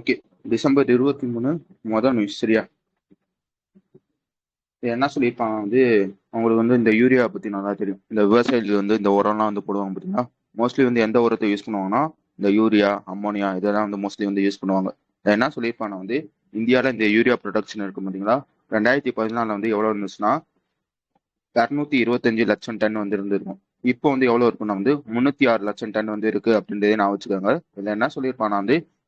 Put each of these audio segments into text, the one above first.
Okay. December 23 மொதல் news சரியா? என்ன சொல்லியிருப்பாங்க அவங்களுக்கு இந்த யூரியா பத்தி நல்லா தெரியும். இந்த விவசாயிகள் இந்த உரம்லாம் போடுவாங்க பார்த்தீங்களா? மோஸ்ட்லி எந்த உரத்தை யூஸ் பண்ணுவாங்கன்னா இந்த யூரியா, அம்மோனியா இதெல்லாம் மோஸ்ட்லி யூஸ் பண்ணுவாங்க. என்ன சொல்லியிருப்பாங்க இந்தியாவில் இந்த யூரியா ப்ரொடக்ஷன் இருக்கு பார்த்தீங்களா? 2014 எவ்வளோ இருந்துச்சுன்னா 225 லட்சம் டன் இருந்திருக்கும். இப்போ எவ்வளவு இருக்குன்னா 306 லட்சம் டன் இருக்கு அப்படின்றதே நான் வச்சுக்கோங்க. இதுல என்ன சொல்லியிருப்பானா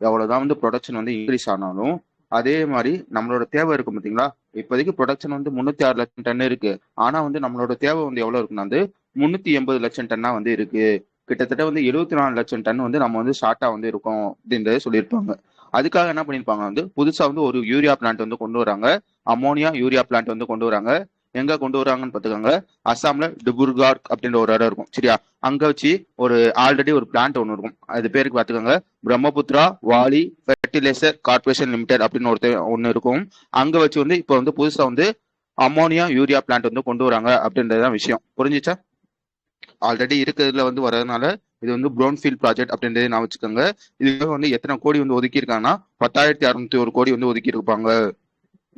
எவ்வளவுதான் ப்ரொடக்ஷன் இன்க்ரீஸ் ஆனாலும் அதே மாதிரி நம்மளோட தேவை இருக்கும் பார்த்தீங்களா? இப்போதைக்கு ப்ரொடக்ஷன் 306 லட்சம் டன் இருக்கு. ஆனா நம்மளோட தேவை எவ்வளவு இருக்குன்னா 380 லட்சம் டன்னா இருக்கு. கிட்டத்தட்ட 74 லட்சம் டன் நம்ம ஷார்ட்டா இருக்கோம் அப்படின்றத சொல்லியிருப்பாங்க. அதுக்காக என்ன பண்ணிருப்பாங்க புதுசா ஒரு யூரியா பிளான்ட் கொண்டு வராங்க. அமோனியா யூரியா பிளான்ட் கொண்டு வராங்க. எங்க கொண்டு வராங்கன்னு பாத்துக்கோங்க. அசாம்ல டிபுர்கார் அப்படின்ற ஒரு இடம் இருக்கும் சரியா? அங்க வச்சு ஆல்ரெடி ஒரு பிளான்ட் ஒன்று இருக்கும். அது பேருக்கு பாத்துக்கோங்க, Brahmaputra valley fertiliser corporation limited அப்படின்னு ஒன்னு இருக்கும். அங்க வச்சு இப்போ புதுசா அமோனியா யூரியா பிளான்ட் கொண்டு வராங்க அப்படின்றதுதான் விஷயம். புரிஞ்சுச்சா? ஆல்ரெடி இருக்கிறதுல வர்றதுனால இது ப்ரௌன் ஃபீல்ட் ப்ராஜெக்ட் அப்படின்றத நான் வச்சுக்கோங்க. இதுக்காக எத்தனை கோடி ஒதுக்கி இருக்காங்கன்னா 10,601 கோடி ஒதுக்கி இருப்பாங்க.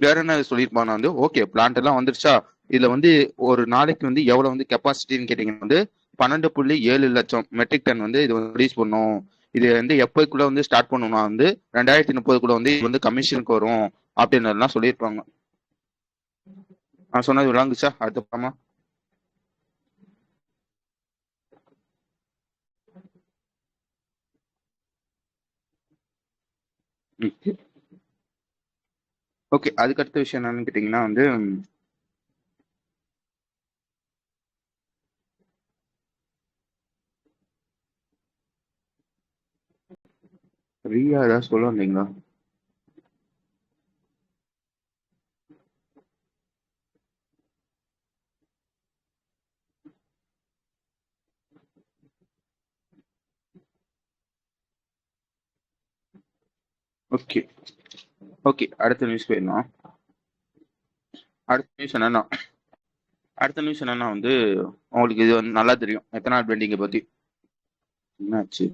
வேற என்ன சொல்லியிருப்பாங்க ஓகே பிளான்ட் எல்லாம் வந்துருச்சா? இதுல ஒரு நாளைக்கு எவ்வளவு கெப்பாசிட்டின்னு கேட்டீங்கன்னா 12.7 லட்சம் மெட்ரிக் டன் இது ரிலீஸ் பண்ணும். இது எப்போக்குள்ள ஸ்டார்ட் பண்ணணும்னா 2030 இது கமிஷனுக்கு வரும் அப்படின்னு சொல்லியிருப்பாங்க. நான் சொன்னது விளங்குச்சா? அடுத்த படமா ஓகே. அதுக்கு அடுத்த விஷயம் என்னன்னு கேட்டீங்கன்னா ரியா ஏதாவது சொல்ல வந்தீங்களா? Okay okay. அடுத்த நியூஸ் போயிடலாம். அடுத்த நியூஸ் என்னன்னா உங்களுக்கு இது நல்லா தெரியும் எத்தனால் பிளெண்டிங்கை பத்தி. என்னாச்சு?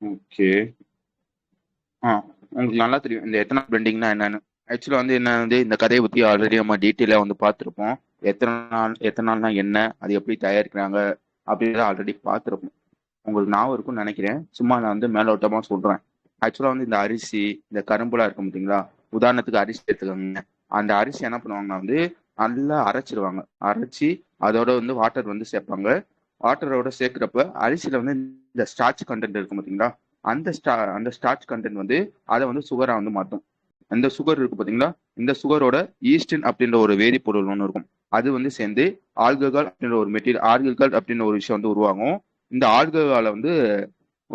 ஓகே. உங்களுக்கு நல்லா தெரியும் இந்த எத்தனால் பிளெண்டிங்னா என்னன்னு. ஆக்சுவலா என்ன இந்த கதையை பத்தி ஆல்ரெடி நம்ம டீட்டெயிலா பார்த்துருப்போம். எத்தனால்னா என்ன, அது எப்படி தயாரிக்கிறாங்க அப்படின்றத ஆல்ரெடி பார்த்துருப்போம். உங்களுக்கு ஞாபகம் இருக்கும்னு நினைக்கிறேன். சும்மா நான் மேலோட்டமா சொல்றேன். ஆக்சுவலா இந்த அரிசி, இந்த கரும்புலாம் இருக்கும் பார்த்தீங்களா? உதாரணத்துக்கு அரிசி எடுத்துக்கோங்க. அந்த அரிசி என்ன பண்ணுவாங்கன்னா நல்லா அரைச்சிருவாங்க. அரைச்சி அதோட வாட்டர் சேர்ப்பாங்க. வாட்டரோட சேர்க்கிறப்ப அரிசியில இந்த ஸ்டார்ச் கண்டென்ட் இருக்கும் பார்த்தீங்களா? அந்த ஸ்டார்ச் கண்டென்ட் அதை சுகரா மாற்றும். அந்த சுகர் இருக்கு பார்த்தீங்களா? இந்த சுகரோட ஈஸ்டின் அப்படின்ற ஒரு வேதிப்பொருள் ஒன்று இருக்கும். அது சேர்ந்து ஆல்கஹால் அப்படின்ற ஒரு மெட்டீரியல், ஆல்கஹால் அப்படின்ற ஒரு விஷயம் உருவாகும். இந்த ஆல்கஹாலை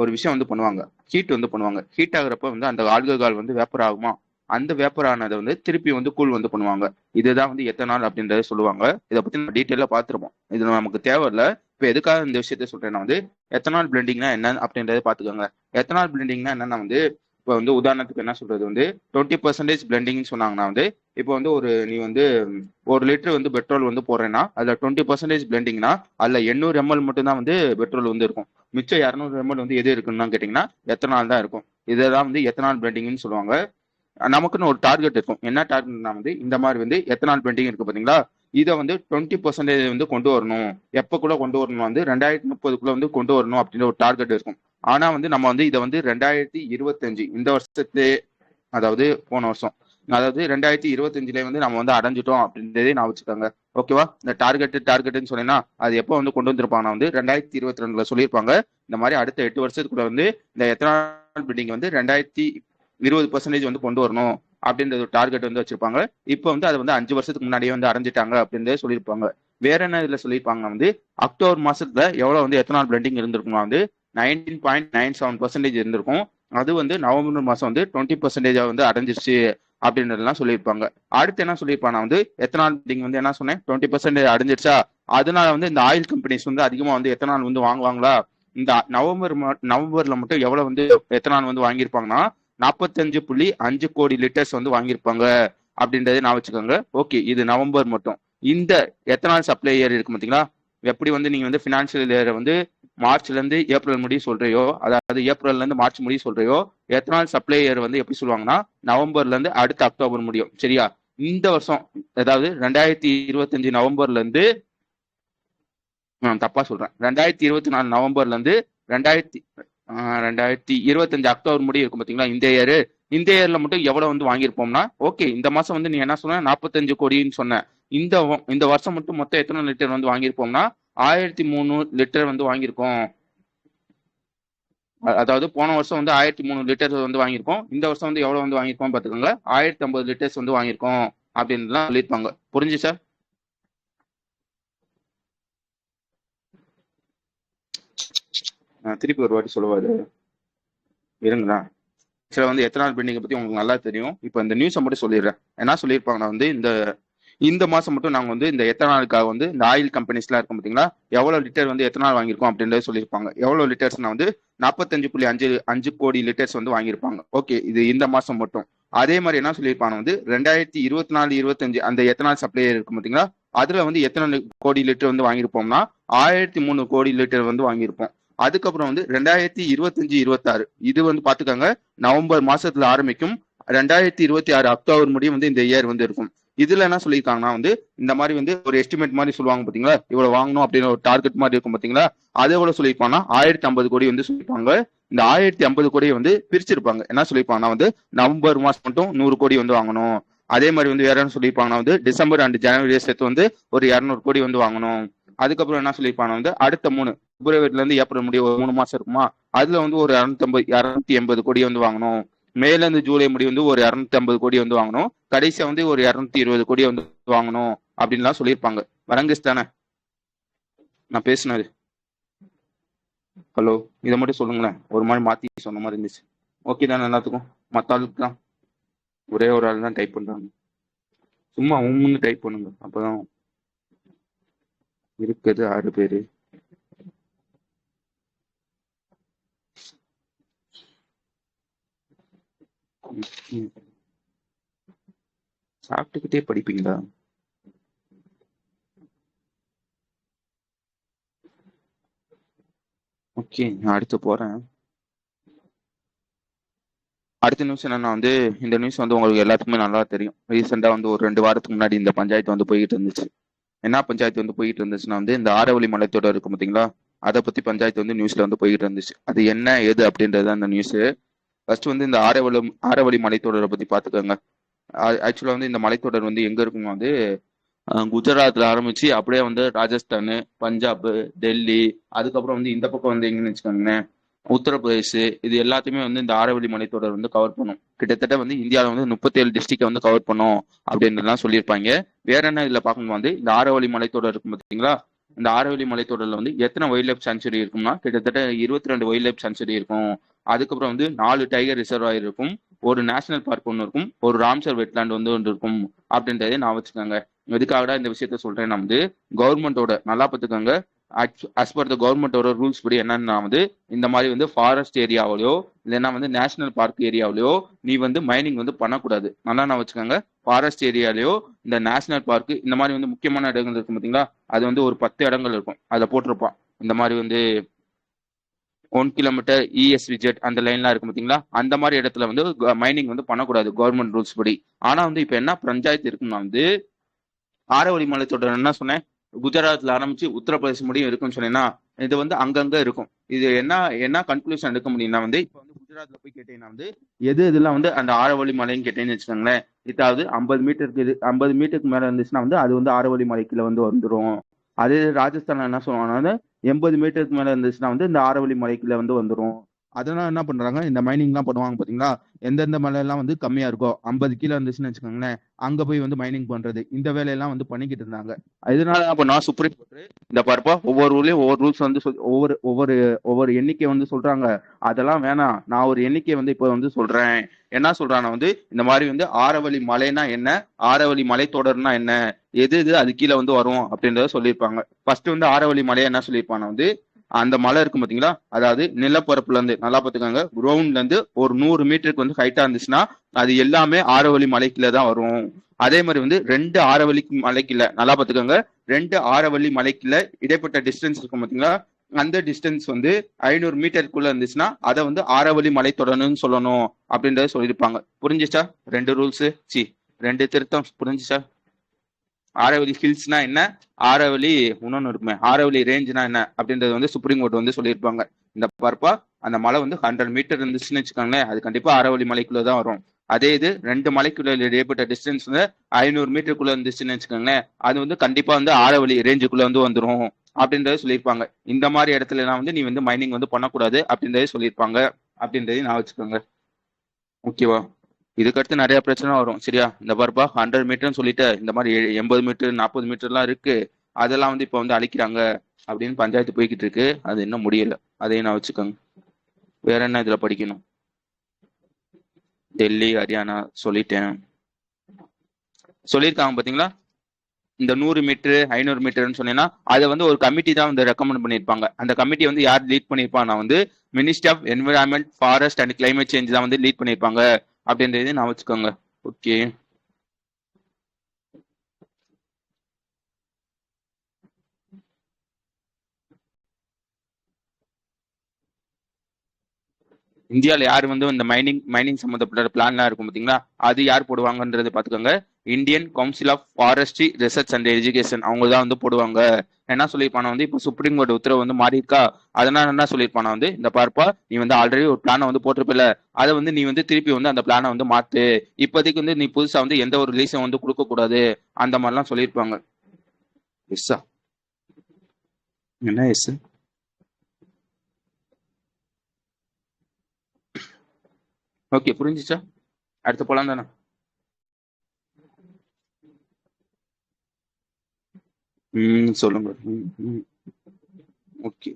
ஒரு விஷயம் பண்ணுவாங்க. ஹீட் பண்ணுவாங்க. ஹீட் ஆகுறப்ப அந்த ஆல்கஹால் வேப்பர் ஆகுமா? அந்த வேப்பர் ஆனதை திருப்பி கூல் பண்ணுவாங்க. இதுதான் எத்தனால் அப்படின்றத சொல்லுவாங்க. இதை பத்தி நம்ம டீட்டெயிலா பார்த்துருப்போம். இது நமக்கு தேவையில்ல. இப்ப எதுக்காக இந்த விஷயத்த சொல்றேன்னா எத்தனால் பிளெண்டிங்னா என்ன அப்படின்றத பாத்துக்கோங்க. எத்தனால் பிளெண்டிங்னா என்னன்னா இப்போ உதாரணத்துக்கு என்ன சொல்றது 20% பிளெண்டிங்னு சொன்னாங்கன்னா இப்போ நீ 1 லிட்டர் பெட்ரோல் போடுறேன்னா அதுல 20% பிளெண்டிங்னா அதுல 800 ml மட்டும் தான் பெட்ரோல் இருக்கும். மிச்சம் 200 ml எது இருக்குன்னு கேட்டீங்கன்னா எத்தனால் தான் இருக்கும். இதான் எத்தனால் பிளெண்டிங்னு சொல்லுவாங்க. நமக்குன்னு ஒரு டார்கெட் இருக்கும். என்ன டார்கெட்னா இந்த மாதிரி எத்தனால் பிளெண்டிங் இருக்கு பாத்தீங்களா? இதை 20% கொண்டு வரணும். எப்பக்குள்ள கொண்டு வரணும் 2030 கொண்டு வரணும் அப்படின்ற ஒரு டார்கெட் இருக்கும். ஆனா நம்ம இதை 2025 இந்த வருஷத்து, அதாவது போன வருஷம், அதாவது 2025 நம்ம அடைஞ்சிட்டோம் அப்படின்றதே நான் வச்சுக்கோங்க. ஓகேவா? இந்த டார்கெட்னு சொன்னீங்கன்னா அது எப்போ கொண்டு வந்திருப்பாங்க 2022 சொல்லியிருப்பாங்க. இந்த மாதிரி அடுத்த 8 வருஷத்துக்குள்ள இந்த எத்தனால் பில்டிங் 2020% கொண்டு வரணும் அப்படின்ற ஒரு டார்கெட் வச்சிருப்பாங்க. இப்போ அதை 5 வருஷத்துக்கு முன்னாடியே அடைஞ்சிட்டாங்க அப்படின்றத சொல்லியிருப்பாங்க. வேற என்ன இதுல சொல்லியிருப்பாங்க அக்டோபர் மாசத்துல எவ்வளவு எத்தனால் பிளெண்டிங் இருந்திருக்குமா 19.97% இருந்திருக்கும். அது நவம்பர் மாசம் 20% அடைஞ்சிருச்சு அப்படின்றதெல்லாம் சொல்லியிருப்பாங்க. அடுத்து என்ன சொல்லியிருப்பாங்க எத்தனால் பிளெண்டிங் என்ன சொன்னேன் 20% அடைஞ்சிருச்சா? அதனால இந்த ஆயில் கம்பெனிஸ் அதிகமா எத்தனால் வாங்குவாங்களா? இந்த நவம்பர்ல மட்டும் எவ்வளவு எத்தனால் வாங்கியிருப்பாங்கன்னா 45.5 கோடி லிட்டர்ஸ் வாங்கியிருப்பாங்க அப்படின்றத நான் வச்சுக்கோங்க. ஓகே, இது நவம்பர் மட்டும். இந்த எத்தனால் சப்ளையர் இருக்கு பாத்தீங்களா? எப்படி வந்து நீங்க வந்து ஃபினான்ஷியல் இயரை வந்து மார்ச்ல இருந்து ஏப்ரல் முடிய சொல்றியோ, அதாவது ஏப்ரல்ல இருந்து மார்ச் முடிய சொல்றியோ, எத்தனால் சப்ளை இயர் வந்து எப்படி சொல்லுவாங்கன்னா நவம்பர்ல இருந்து அடுத்த அக்டோபர் முடியும். சரியா? இந்த வருஷம் அதாவது 2025 நவம்பர்ல இருந்து தப்பா சொல்றேன், 2024 நவம்பர்ல இருந்து 2025 அக்டோபர் முடிய இருக்கும் பாத்தீங்களா இந்த இயர். இந்த இயர்ல மட்டும் எவ்வளவு வந்து வாங்கியிருப்போம்னா, ஓகே இந்த மாசம் வந்து நீ என்ன சொன்ன 45 கோடின்னு சொன்ன. இந்த வருஷம் மட்டும் மொத்தம் எத்தனை லிட்டர் வந்து வாங்கியிருப்போம்னா 1003 லிட்டர் வந்து வாங்கியிருக்கோம். அதாவது போன வருஷம் வந்து 1003 லிட்டர் வந்து வாங்கியிருக்கோம். இந்த வருஷம் வந்து எவ்வளவு வந்து வாங்கியிருக்கோம் பாத்துக்கோங்க, 1050 லிட்டர்ஸ் வந்து வாங்கியிருக்கோம் அப்படின்னு சொல்லியிருப்பாங்க. புரிஞ்சுச்சா? திருப்பி ஒரு வாட்டி சொல்லுவாரு இருங்களா. சில வந்து எத்தனால் பெண்டிங்கை பத்தி உங்களுக்கு நல்லா தெரியும். இப்போ இந்த நியூஸை மட்டும் சொல்லிடுறேன். என்ன சொல்லியிருப்பாங்கன்னா வந்து இந்த மாசம் மட்டும் நாங்க வந்து இந்த எத்தனாலுக்காக வந்து இந்த ஆயில் கம்பெனிஸ்லாம் இருக்கும் பார்த்தீங்களா, எவ்வளவு லிட்டர் வந்து எத்தனால் வாங்கியிருக்கோம் அப்படின்றத சொல்லியிருப்பாங்க. எவ்வளவு லிட்டர்ஸ்னா வந்து 45.5 கோடி லிட்டர்ஸ் வந்து வாங்கியிருப்பாங்க. ஓகே, இது இந்த மாசம் மட்டும். அதே மாதிரி என்ன சொல்லியிருப்பாங்க வந்து 2024-25 அந்த எத்தனால் சப்ளையர் இருக்கும் பார்த்தீங்களா, அதுல வந்து எத்தனை கோடி லிட்டர் வந்து வாங்கியிருப்போம்னா 1003 கோடி லிட்டர் வந்து வாங்கியிருப்போம். அதுக்கப்புறம் வந்து 2025-26 இது வந்து பாத்துக்காங்க நவம்பர் மாசத்துல ஆரம்பிக்கும், 2026 அக்டோபர் முடியும் வந்து இந்த இயர் வந்து இருக்கும். இதுல என்ன சொல்லியிருக்காங்கன்னா வந்து இந்த மாதிரி வந்து ஒரு எஸ்டிமேட் மாதிரி சொல்லுவாங்க பாத்தீங்களா, இவ்வளவு வாங்கணும் அப்படின்னு ஒரு டார்கெட் மாதிரி இருக்கும் பாத்தீங்களா, அதே போல சொல்லியிருப்பாங்கன்னா 1050 கோடி வந்து சொல்லியிருப்பாங்க. இந்த 1050 கோடியை வந்து பிரிச்சிருப்பாங்க. என்ன சொல்லியிருப்பாங்கன்னா வந்து நவம்பர் மாசம் மட்டும் 100 கோடி வந்து வாங்கணும். அதே மாதிரி வந்து வேற என்ன சொல்லியிருப்பாங்கன்னா வந்து டிசம்பர் அண்ட் ஜனவரி சேர்த்து வந்து ஒரு 200 கோடி வந்து வாங்கணும். அதுக்கப்புறம் என்ன சொல்லியிருப்பாங்க வந்து அடுத்த 3 பிப்ரவரில இருந்து ஏப்ரல் முடிய ஒரு 3 மாசம் இருக்குமா, அதுல வந்து ஒரு 280 கோடி வந்து வாங்கணும். மேல இருந்து ஜூலை முடி வந்து ஒரு 250 கோடி வந்து வாங்கணும். கடைசியா வந்து ஒரு 220 கோடி வந்து வாங்கணும் அப்படின்லாம் சொல்லியிருப்பாங்க. வரங்கஸ் தானே நான் பேசினது? ஹலோ, இதை மட்டும் சொல்லுங்களேன். ஒரு மாதிரி மாத்தி சொன்ன மாதிரி இருந்துச்சு. ஓகே தானே எல்லாத்துக்கும்? மற்ற ஆளுக்கு தான் ஒரே ஒரு ஆள் தான் டைப் பண்றாங்க. சும்மா உம்முன்னு டைப் பண்ணுங்க, அப்பதான் இருக்குது 6 பேரு. சாப்பிட்டுக்கிட்டே படிப்பீங்களா? ஓகே, நான் அடுத்து போறேன். அடுத்த நியூஸ் என்னன்னா வந்து இந்த நியூஸ் வந்து உங்களுக்கு எல்லாத்துக்குமே நல்லா தெரியும். ரீசெண்டா வந்து ஒரு 2 வாரத்துக்கு முன்னாடி இந்த பஞ்சாயத்து வந்து போயிட்டு இருந்துச்சு. என்ன பஞ்சாயத்து வந்து போயிட்டு இருந்துச்சுன்னா வந்து இந்த ஆரவழி மலைத்தொடர் இருக்கும் பார்த்தீங்களா, அதை பத்தி பஞ்சாயத்து வந்து நியூஸ்ல வந்து போயிட்டு இருந்துச்சு. அது என்ன ஏது அப்படின்றது அந்த நியூஸ். ஃபர்ஸ்ட் வந்து இந்த ஆரவழி மலைத்தொடரை பத்தி பாத்துக்கோங்க. ஆக்சுவலா வந்து இந்த மலைத்தொடர் வந்து எங்க இருக்குன்னா வந்து குஜராத்ல ஆரம்பிச்சு அப்படியே வந்து ராஜஸ்தான், பஞ்சாப், டெல்லி, அதுக்கப்புறம் வந்து இந்த பக்கம் வந்து எங்கன்னு வச்சுக்கோங்களேன் உத்தரப்பிரதேஷ், இது எல்லாத்தையுமே வந்து இந்த ஆரவழி மலைத்தொடர் வந்து கவர் பண்ணும். கிட்டத்தட்ட வந்து இந்தியாவில் வந்து 37 டிஸ்ட்ரிக்டை வந்து கவர் பண்ணும் அப்படின்றதுலாம் சொல்லியிருப்பாங்க. வேற என்ன இதுல பார்க்கணும் வந்து இந்த ஆரவழி மலைத்தொடர் இருக்கும் பார்த்தீங்களா, இந்த ஆரவழி மலைத்தொடர்ல வந்து எத்தனை வைல்ட் லைஃப் சான்ச்சுரி இருக்கும்னா கிட்டத்தட்ட 22 வைல்ட் லைஃப் சான்ச்சுரி இருக்கும். அதுக்கப்புறம் வந்து 4 டைகர் ரிசர்வாயர் இருக்கும், ஒரு நேஷனல் பார்க் ஒன்று இருக்கும், ஒரு ராம்சர் வெட்லாண்ட் வந்து ஒன்று இருக்கும் அப்படின்றதே நான் வச்சுக்கோங்க. எதுக்காக இந்த விஷயத்த சொல்றேன், நான் வந்து கவர்மெண்டோட நல்லா பார்த்துக்கோங்க. அஸ் பர் த கவர்மெண்டோட ரூல்ஸ் படி என்னன்னா வந்து இந்த மாதிரி வந்து ஃபாரஸ்ட் ஏரியாவிலையோ இல்லைன்னா வந்து நேஷனல் பார்க் ஏரியாவிலையோ நீ வந்து மைனிங் வந்து பண்ணக்கூடாது. நல்லா நான் வச்சுக்கோங்க. ஃபாரஸ்ட் ஏரியாலையோ இந்த நேஷனல் பார்க் இந்த மாதிரி வந்து முக்கியமான இடங்கள் இருக்கும் பார்த்தீங்களா, அது வந்து ஒரு 10 இடங்கள் இருக்கும். அதை போட்டிருப்பான் இந்த மாதிரி வந்து 1 கிலோமீட்டர் ESVZ அந்த லைன்லாம் இருக்கும் பார்த்தீங்களா, அந்த மாதிரி இடத்துல வந்து மைனிங் வந்து பண்ணக்கூடாது கவர்மெண்ட் ரூல்ஸ் படி. ஆனா வந்து இப்போ என்ன பஞ்சாயத்து இருக்குன்னா வந்து ஆரவழி மலைத்தொடர் என்ன சொன்னேன், குஜராத்ல ஆரம்பிச்சு உத்தரப்பிரதேசம் முடியும் இருக்குன்னு சொன்னேன்னா, இது வந்து அங்கங்க இருக்கும். இது என்ன என்ன கன்க்ளூஷன் எடுக்க முடியும்னா வந்து இப்போ வந்து குஜராத்ல போய் கேட்டீங்கன்னா வந்து எது இதெல்லாம் வந்து அந்த ஆரவழி மலைன்னு கேட்டேன்னு வச்சுக்கோங்களேன், இதாவது 50 மீட்டருக்கு 50 மீட்டருக்கு மேல இருந்துச்சுன்னா வந்து அது வந்து ஆரவழி மலைக்குள்ள வந்து வந்துடும். அதே ராஜஸ்தான்ல என்ன சொல்லுவாங்கன்னா 80 மீட்டருக்கு மேல இருந்துச்சுன்னா வந்து இந்த ஆரவழி மலைக்குள்ள வந்து வந்துடும். அதெல்லாம் என்ன பண்றாங்க, இந்த மைனிங்லாம் பண்ணுவாங்க பாத்தீங்களா, எந்தெந்த மலையெல்லாம் வந்து கம்மியா இருக்கோ 50 கீழே இருந்துச்சுன்னு வச்சுக்கோங்களேன், அங்க போய் வந்து மைனிங் பண்றது இந்த வேலையெல்லாம் வந்து பண்ணிக்கிட்டு இருந்தாங்க. இதனால அப்ப நான் சுப்ரீம் கோர்ட் இந்த பார்ப்பா ஒவ்வொரு ஊர்லயும் ஒவ்வொரு ரூல்ஸ் வந்து ஒவ்வொரு ஒவ்வொரு ஒவ்வொரு எண்ணிக்கை வந்து சொல்றாங்க. அதெல்லாம் வேணாம், நான் ஒரு எண்ணிக்கை வந்து இப்போ வந்து சொல்றேன். என்ன சொல்றானா வந்து இந்த மாதிரி வந்து ஆரவழி மலைனா என்ன, ஆரவழி மலைத்தொடர்னா என்ன, எது எது அது கீழே வந்து வரும் அப்படின்றத சொல்லியிருப்பாங்க. ஃபர்ஸ்ட் வந்து ஆரவழி மலையை என்ன சொல்லியிருப்பானா வந்து அந்த மலை இருக்கும் பாத்தீங்களா, அதாவது நிலப்பரப்புல இருந்து நல்லா பாத்துக்காங்க கிரவுண்ட்ல இருந்து ஒரு 100 மீட்டருக்கு வந்து ஹைட்டா இருந்துச்சுன்னா அது எல்லாமே ஆரவழி மலைக்குள்ள தான் வரும். அதே மாதிரி வந்து 2 ஆரவழி மலைக்குள்ள நல்லா பார்த்துக்கோங்க, 2 ஆரவழி மலைக்குள்ள இடைப்பட்ட டிஸ்டன்ஸ் இருக்கும் பார்த்தீங்களா, அந்த டிஸ்டன்ஸ் வந்து 500 மீட்டருக்குள்ள இருந்துச்சுன்னா அதை வந்து ஆரவழி மலைத்தொடர்னு சொல்லணும் அப்படின்றத சொல்லியிருப்பாங்க. புரிஞ்சுச்சா? 2 ரூல்ஸ், 2 திருத்தம் புரிஞ்சுச்சா? ஆரவழி ஹில்ஸ்னா என்ன, ஆரவழி இன்னொன்னு இருக்குமே ஆரவழி ரேஞ்ச்னா என்ன அப்படின்றது வந்து சுப்ரீம் கோர்ட் வந்து சொல்லியிருப்பாங்க. இந்த பார்ப்பா அந்த மலை வந்து 100 மீட்டர் இருந்துச்சுன்னு வச்சுக்கோங்களேன், அது கண்டிப்பா ஆரவழி மலைக்குள்ள தான் வரும். அதே இது 2 மலைக்குள்ள இடைப்பட்ட டிஸ்டன்ஸ் வந்து 500 மீட்டருக்குள்ள இருந்துச்சுன்னு வச்சுக்கோங்களேன், அது வந்து கண்டிப்பா வந்து ஆரவழி ரேஞ்சுக்குள்ள வந்து வந்துடும் அப்படின்றத சொல்லியிருப்பாங்க. இந்த மாதிரி இடத்துல எல்லாம் வந்து நீ வந்து மைனிங் வந்து பண்ணக்கூடாது அப்படின்றத சொல்லியிருப்பாங்க அப்படின்றதையும் நான் வச்சுக்கோங்க. ஓகேவா? இதுக்கடுத்து நிறைய பிரச்சனை வரும். சரியா? இந்த பாருப்பா 100 மீட்டர்னு சொல்லிட்டு இந்த மாதிரி 80 மீட்டர் 40 மீட்டர்லாம் இருக்கு, அதெல்லாம் வந்து இப்போ வந்து அழிக்கிறாங்க அப்படின்னு பஞ்சாயத்து போய்கிட்டு இருக்கு. அது இன்னும் முடியல, அதையும் நான் வச்சுக்கோங்க. வேற என்ன இதுல படிக்கணும்? டெல்லி ஹரியானா சொல்லிட்டேன். சொல்லியிருக்காங்க பாத்தீங்களா, இந்த 100 மீட்டர் 500 மீட்டர்னு சொன்னீங்கன்னா அதை வந்து ஒரு கமிட்டி தான் வந்து ரெக்கமெண்ட் பண்ணியிருப்பாங்க. அந்த கமிட்டி வந்து யார் லீட் பண்ணியிருப்பாங்கன்னா வந்து ministry of environment forest and climate change தான் வந்து லீட் பண்ணியிருப்பாங்க அப்படின்றது நான் வச்சுக்கோங்க. ஓகே, இந்தியாவில் யார் வந்து இந்த மைனிங் சம்மந்தப்பட்ட பிளான்லாம் இருக்கும் பார்த்தீங்களா, அது யார் போடுவாங்கன்றது பார்த்துக்கோங்க. Indian council of forestry research and education அவங்க தான் வந்து போடுவாங்க. என்ன சொல்லியிருப்பானா வந்து இப்போ சுப்ரீம் கோர்ட் உத்தரவு வந்து மாறி இருக்கா, அதனால என்ன சொல்லியிருப்பானா வந்து இந்த பார்ப்பா நீ வந்து ஆல்ரெடி ஒரு பிளானை வந்து போட்டிருப்பில்ல, அதை வந்து நீ வந்து திருப்பி வந்து அந்த பிளானை வந்து மாத்து, இப்போதைக்கு வந்து நீ புதுசா வந்து எந்த ஒரு ரிலீஸும் வந்து கொடுக்க கூடாது அந்த மாதிரிலாம் சொல்லியிருப்பாங்க. எஸ்ஸா? என்ன எஸ்? ஓகே, புரிஞ்சிச்சா? அடுத்து போலாம் தானே? சொல்லுங்க. ஓகே,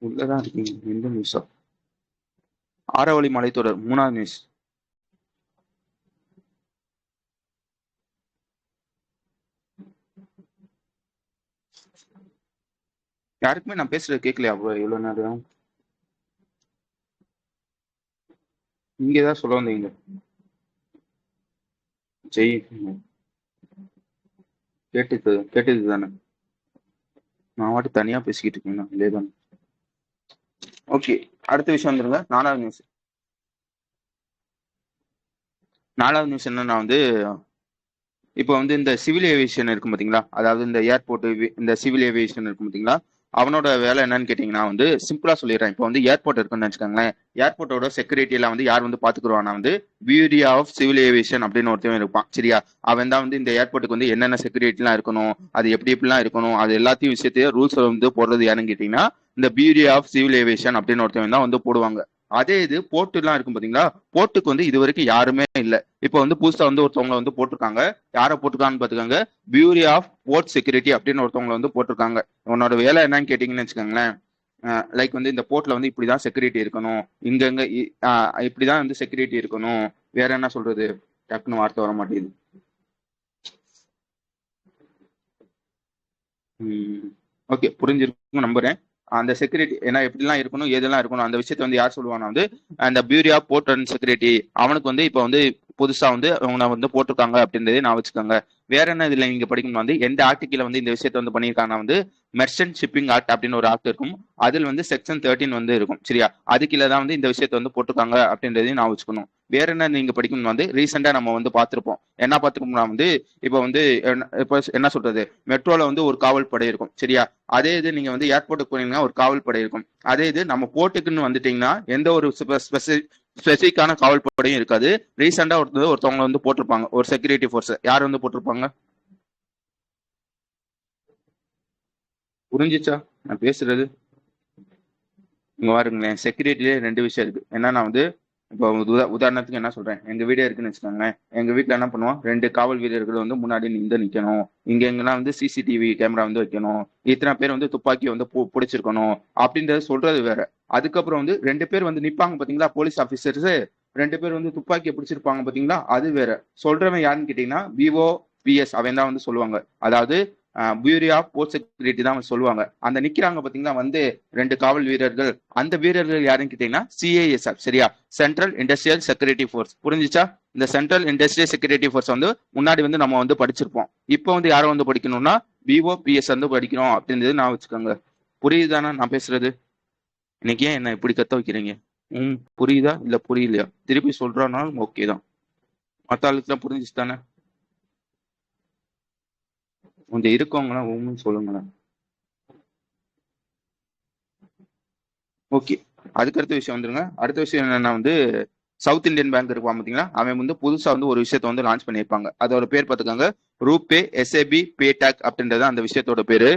உள்ளதான் இருக்கீங்க. எந்த நியூஸா? ஆரவழி மலைத்தொடர் 3வது நியூஸ். யாருக்குமே நான் பேசுறது கேட்கலையா bro இவ்வளவு நேரம்? நீங்க ஏதாவது சொல்ல வந்தீங்க? ஜெய், கேட்டது தானே? நான் வாட்டி தனியா பேசிக்கிட்டு இருக்கேன் இல்லையதான். ஓகே, அடுத்த விஷயம் வந்துருங்க. 4வது நியூஸ். 4வது நியூஸ் என்னன்னா வந்து இப்போ வந்து இந்த சிவில் ஏவியேஷன் இருக்கும் பார்த்தீங்களா, அதாவது இந்த ஏர்போர்ட், இந்த சிவில் ஏவியேஷன் இருக்கும் பார்த்தீங்களா, அவனோட வேலை என்னன்னு கேட்டீங்கன்னா வந்து சிம்பிளா சொல்லிடுறேன். இப்போ வந்து ஏர்போர்ட் இருக்குன்னு வச்சுக்கோங்களேன், ஏர்போர்ட்டோட செக்யூரிட்டி எல்லாம் வந்து யார் வந்து பாத்துக்குருவானா வந்து பியூரியா ஆஃப் சிவில் ஏவியேஷன் அப்படின்னு ஒருத்தவன் இருப்பான். சரியா? அவன் தான் வந்து இந்த ஏர்போர்ட்டுக்கு வந்து என்னென்ன செக்யூரிட்டிலாம் இருக்கணும், அது எப்படி எப்படிலாம் இருக்கணும், அது எல்லாத்தையும் விஷயத்தையும் ரூல்ஸ் வந்து போடுறது யாருன்னு கேட்டீங்கன்னா இந்த பியூரியா ஆஃப் சிவில் ஏவியேஷன் அப்படின்னு ஒருத்தவன் தான் வந்து போடுவாங்க. அதே இது போர்ட்டு எல்லாம் இருக்கும் பாத்தீங்களா, போர்ட்டுக்கு வந்து இது வரைக்கும் யாருமே இல்லை. இப்போ வந்து புதுசா வந்து ஒருத்தவங்க வந்து போட்டிருக்காங்க. யாரை போட்டிருக்கான்னு பாத்துக்கோங்க, பியூரி ஆஃப் போர்ட் செக்யூரிட்டி அப்படின்னு ஒருத்தவங்க வந்து போட்டிருக்காங்க. உன்னோட வேலை என்னன்னு கேட்டீங்கன்னு வச்சுக்கோங்களேன், லைக் வந்து இந்த போர்ட்ல வந்து இப்படிதான் செக்யூரிட்டி இருக்கணும், இங்கங்க இப்படிதான் வந்து செக்யூரிட்டி இருக்கணும். வேற என்ன சொல்றது, டக்குன்னு வார்த்தை வர மாட்டேங்குது. ஓகே, புரிஞ்சிருக்கும் நம்புறேன். அந்த செக்யூரிட்டி ஏன்னா எப்படிலாம் இருக்கணும் எதெல்லாம் இருக்கணும் அந்த விஷயத்த வந்து யார் சொல்லுவானா வந்து அந்த பியூரி ஆஃப் போர்ட் அண்ட் செக்யூரிட்டி. அவனுக்கு வந்து இப்போ வந்து புதுசா வந்து அவங்க வந்து போட்டிருக்காங்க அப்படின்றதே நான் வச்சுக்கோங்க. வேற என்ன இதுல நீங்க படிக்கணும் வந்து எந்த ஆர்டிக்கல வந்து இந்த விஷயத்த வந்து பண்ணியிருக்காங்கன்னா வந்து மெர்ச்சன்ட் ஷிப்பிங் ஆக்ட் அப்படின்னு ஒரு ஆக்ட் இருக்கும். அதில் வந்து செக்ஷன் 13 வந்து இருக்கும். சரியா? அதுக்குள்ள தான் வந்து இந்த விஷயத்த வந்து போட்டிருக்காங்க அப்படின்றதையும் நான் வச்சுக்கணும். வேற என்ன நீங்க படிக்கணும் வந்து ரீசெண்டா நம்ம வந்து பார்த்திருப்போம். என்ன பார்த்திருப்போம்னா வந்து இப்போ வந்து இப்போ என்ன சொல்றது, மெட்ரோல வந்து ஒரு காவல் படை இருக்கும். சரியா? அதே இது நீங்க வந்து ஏர்போர்ட்டுக்கு போனீங்கன்னா ஒரு காவல் படை இருக்கும். அதே இது நம்ம போர்ட்டுக்குன்னு வந்துட்டீங்கன்னா எந்த ஒரு ஸ்பெசிபிக்கான காவல் படையும் இருக்காது. ரீசெண்டா ஒருத்தவங்க வந்து போட்டிருப்பாங்க, ஒரு செக்யூரிட்டி ஃபோர்ஸ். யார் வந்து போட்டிருப்பாங்க? புரிஞ்சிச்சா நான் பேசுறது? இங்க பாருங்களேன், செக்யூரிட்டிலே 2 விஷயம் இருக்கு. என்னன்னா வந்து இப்போ உதாரணத்துக்கு என்ன சொல்றேன், எங்க வீடே இருக்குன்னு வச்சுக்கோங்களேன். எங்க வீட்டுல என்ன பண்ணுவோம், 2 காவல் வீரர்கள் வந்து முன்னாடி நின்று நிக்கணும். இங்க எங்கெல்லாம் வந்து சிசிடிவி கேமரா வந்து வைக்கணும். இத்தனை பேர் வந்து துப்பாக்கி வந்து பிடிச்சிருக்கணும் அப்படின்றத சொல்றது வேற. அதுக்கப்புறம் வந்து 2 பேர் வந்து நிப்பாங்க பாத்தீங்களா, போலீஸ் ஆபீசர்ஸ். 2 பேர் வந்து துப்பாக்கியை பிடிச்சிருப்பாங்க பாத்தீங்களா, அது வேற. சொல்றவன் யாருன்னு கேட்டீங்கன்னா விஓ பிஎஸ் அவன் தான் வந்து சொல்லுவாங்க. அதாவது பியூரி ஆஃப் போர்ட் செக்யூரிட்டி தான் சொல்லுவாங்க. அந்த நிக்கிறாங்க பாத்தீங்களா வந்து 2 காவல் வீரர்கள், அந்த வீரர்கள் யாருன்னு கேட்டீங்கன்னா சிஐஎஸ்எஃப். சரியா? Central industrial security force. புரிஞ்சுச்சா? இந்த சென்ட்ரல் இண்டஸ்ட்ரியல் செக்யூரிட்டி ஃபோர்ஸ் வந்து முன்னாடி வந்து நம்ம வந்து படிச்சிருப்போம். இப்போ வந்து யாரை வந்து படிக்கணும்னா பிஓபிஎஸ் வந்து படிக்கணும் அப்படின்றது நான் வச்சுக்கோங்க. புரியுதானா நான் பேசுறது? இன்னைக்கு ஏன் என்ன இப்படி கத்த வைக்கிறீங்க? புரியுதா இல்ல புரியலையா? திருப்பி சொல்றானாலும் ஓகே தான். மற்ற ஆளுக்குலாம் புரிஞ்சிச்சு தானே? கொஞ்சம் இருக்கவங்களாம் ஒன்றும் சொல்லுங்களேன். ஓகே, அதுக்கு அடுத்த விஷயம் வந்துருங்க. அடுத்த விஷயம் என்னன்னா வந்து சவுத் இந்தியன் பேங்க் இருப்பான் பார்த்தீங்களா, அவன் வந்து புதுசா வந்து ஒரு விஷயத்த வந்து லான்ச் பண்ணியிருப்பாங்க. அதோட பேர் பார்த்துக்கோங்க, ரூபே எஸ்ஏபி பேடாக் அப்படின்றது அந்த விஷயத்தோட பேரு.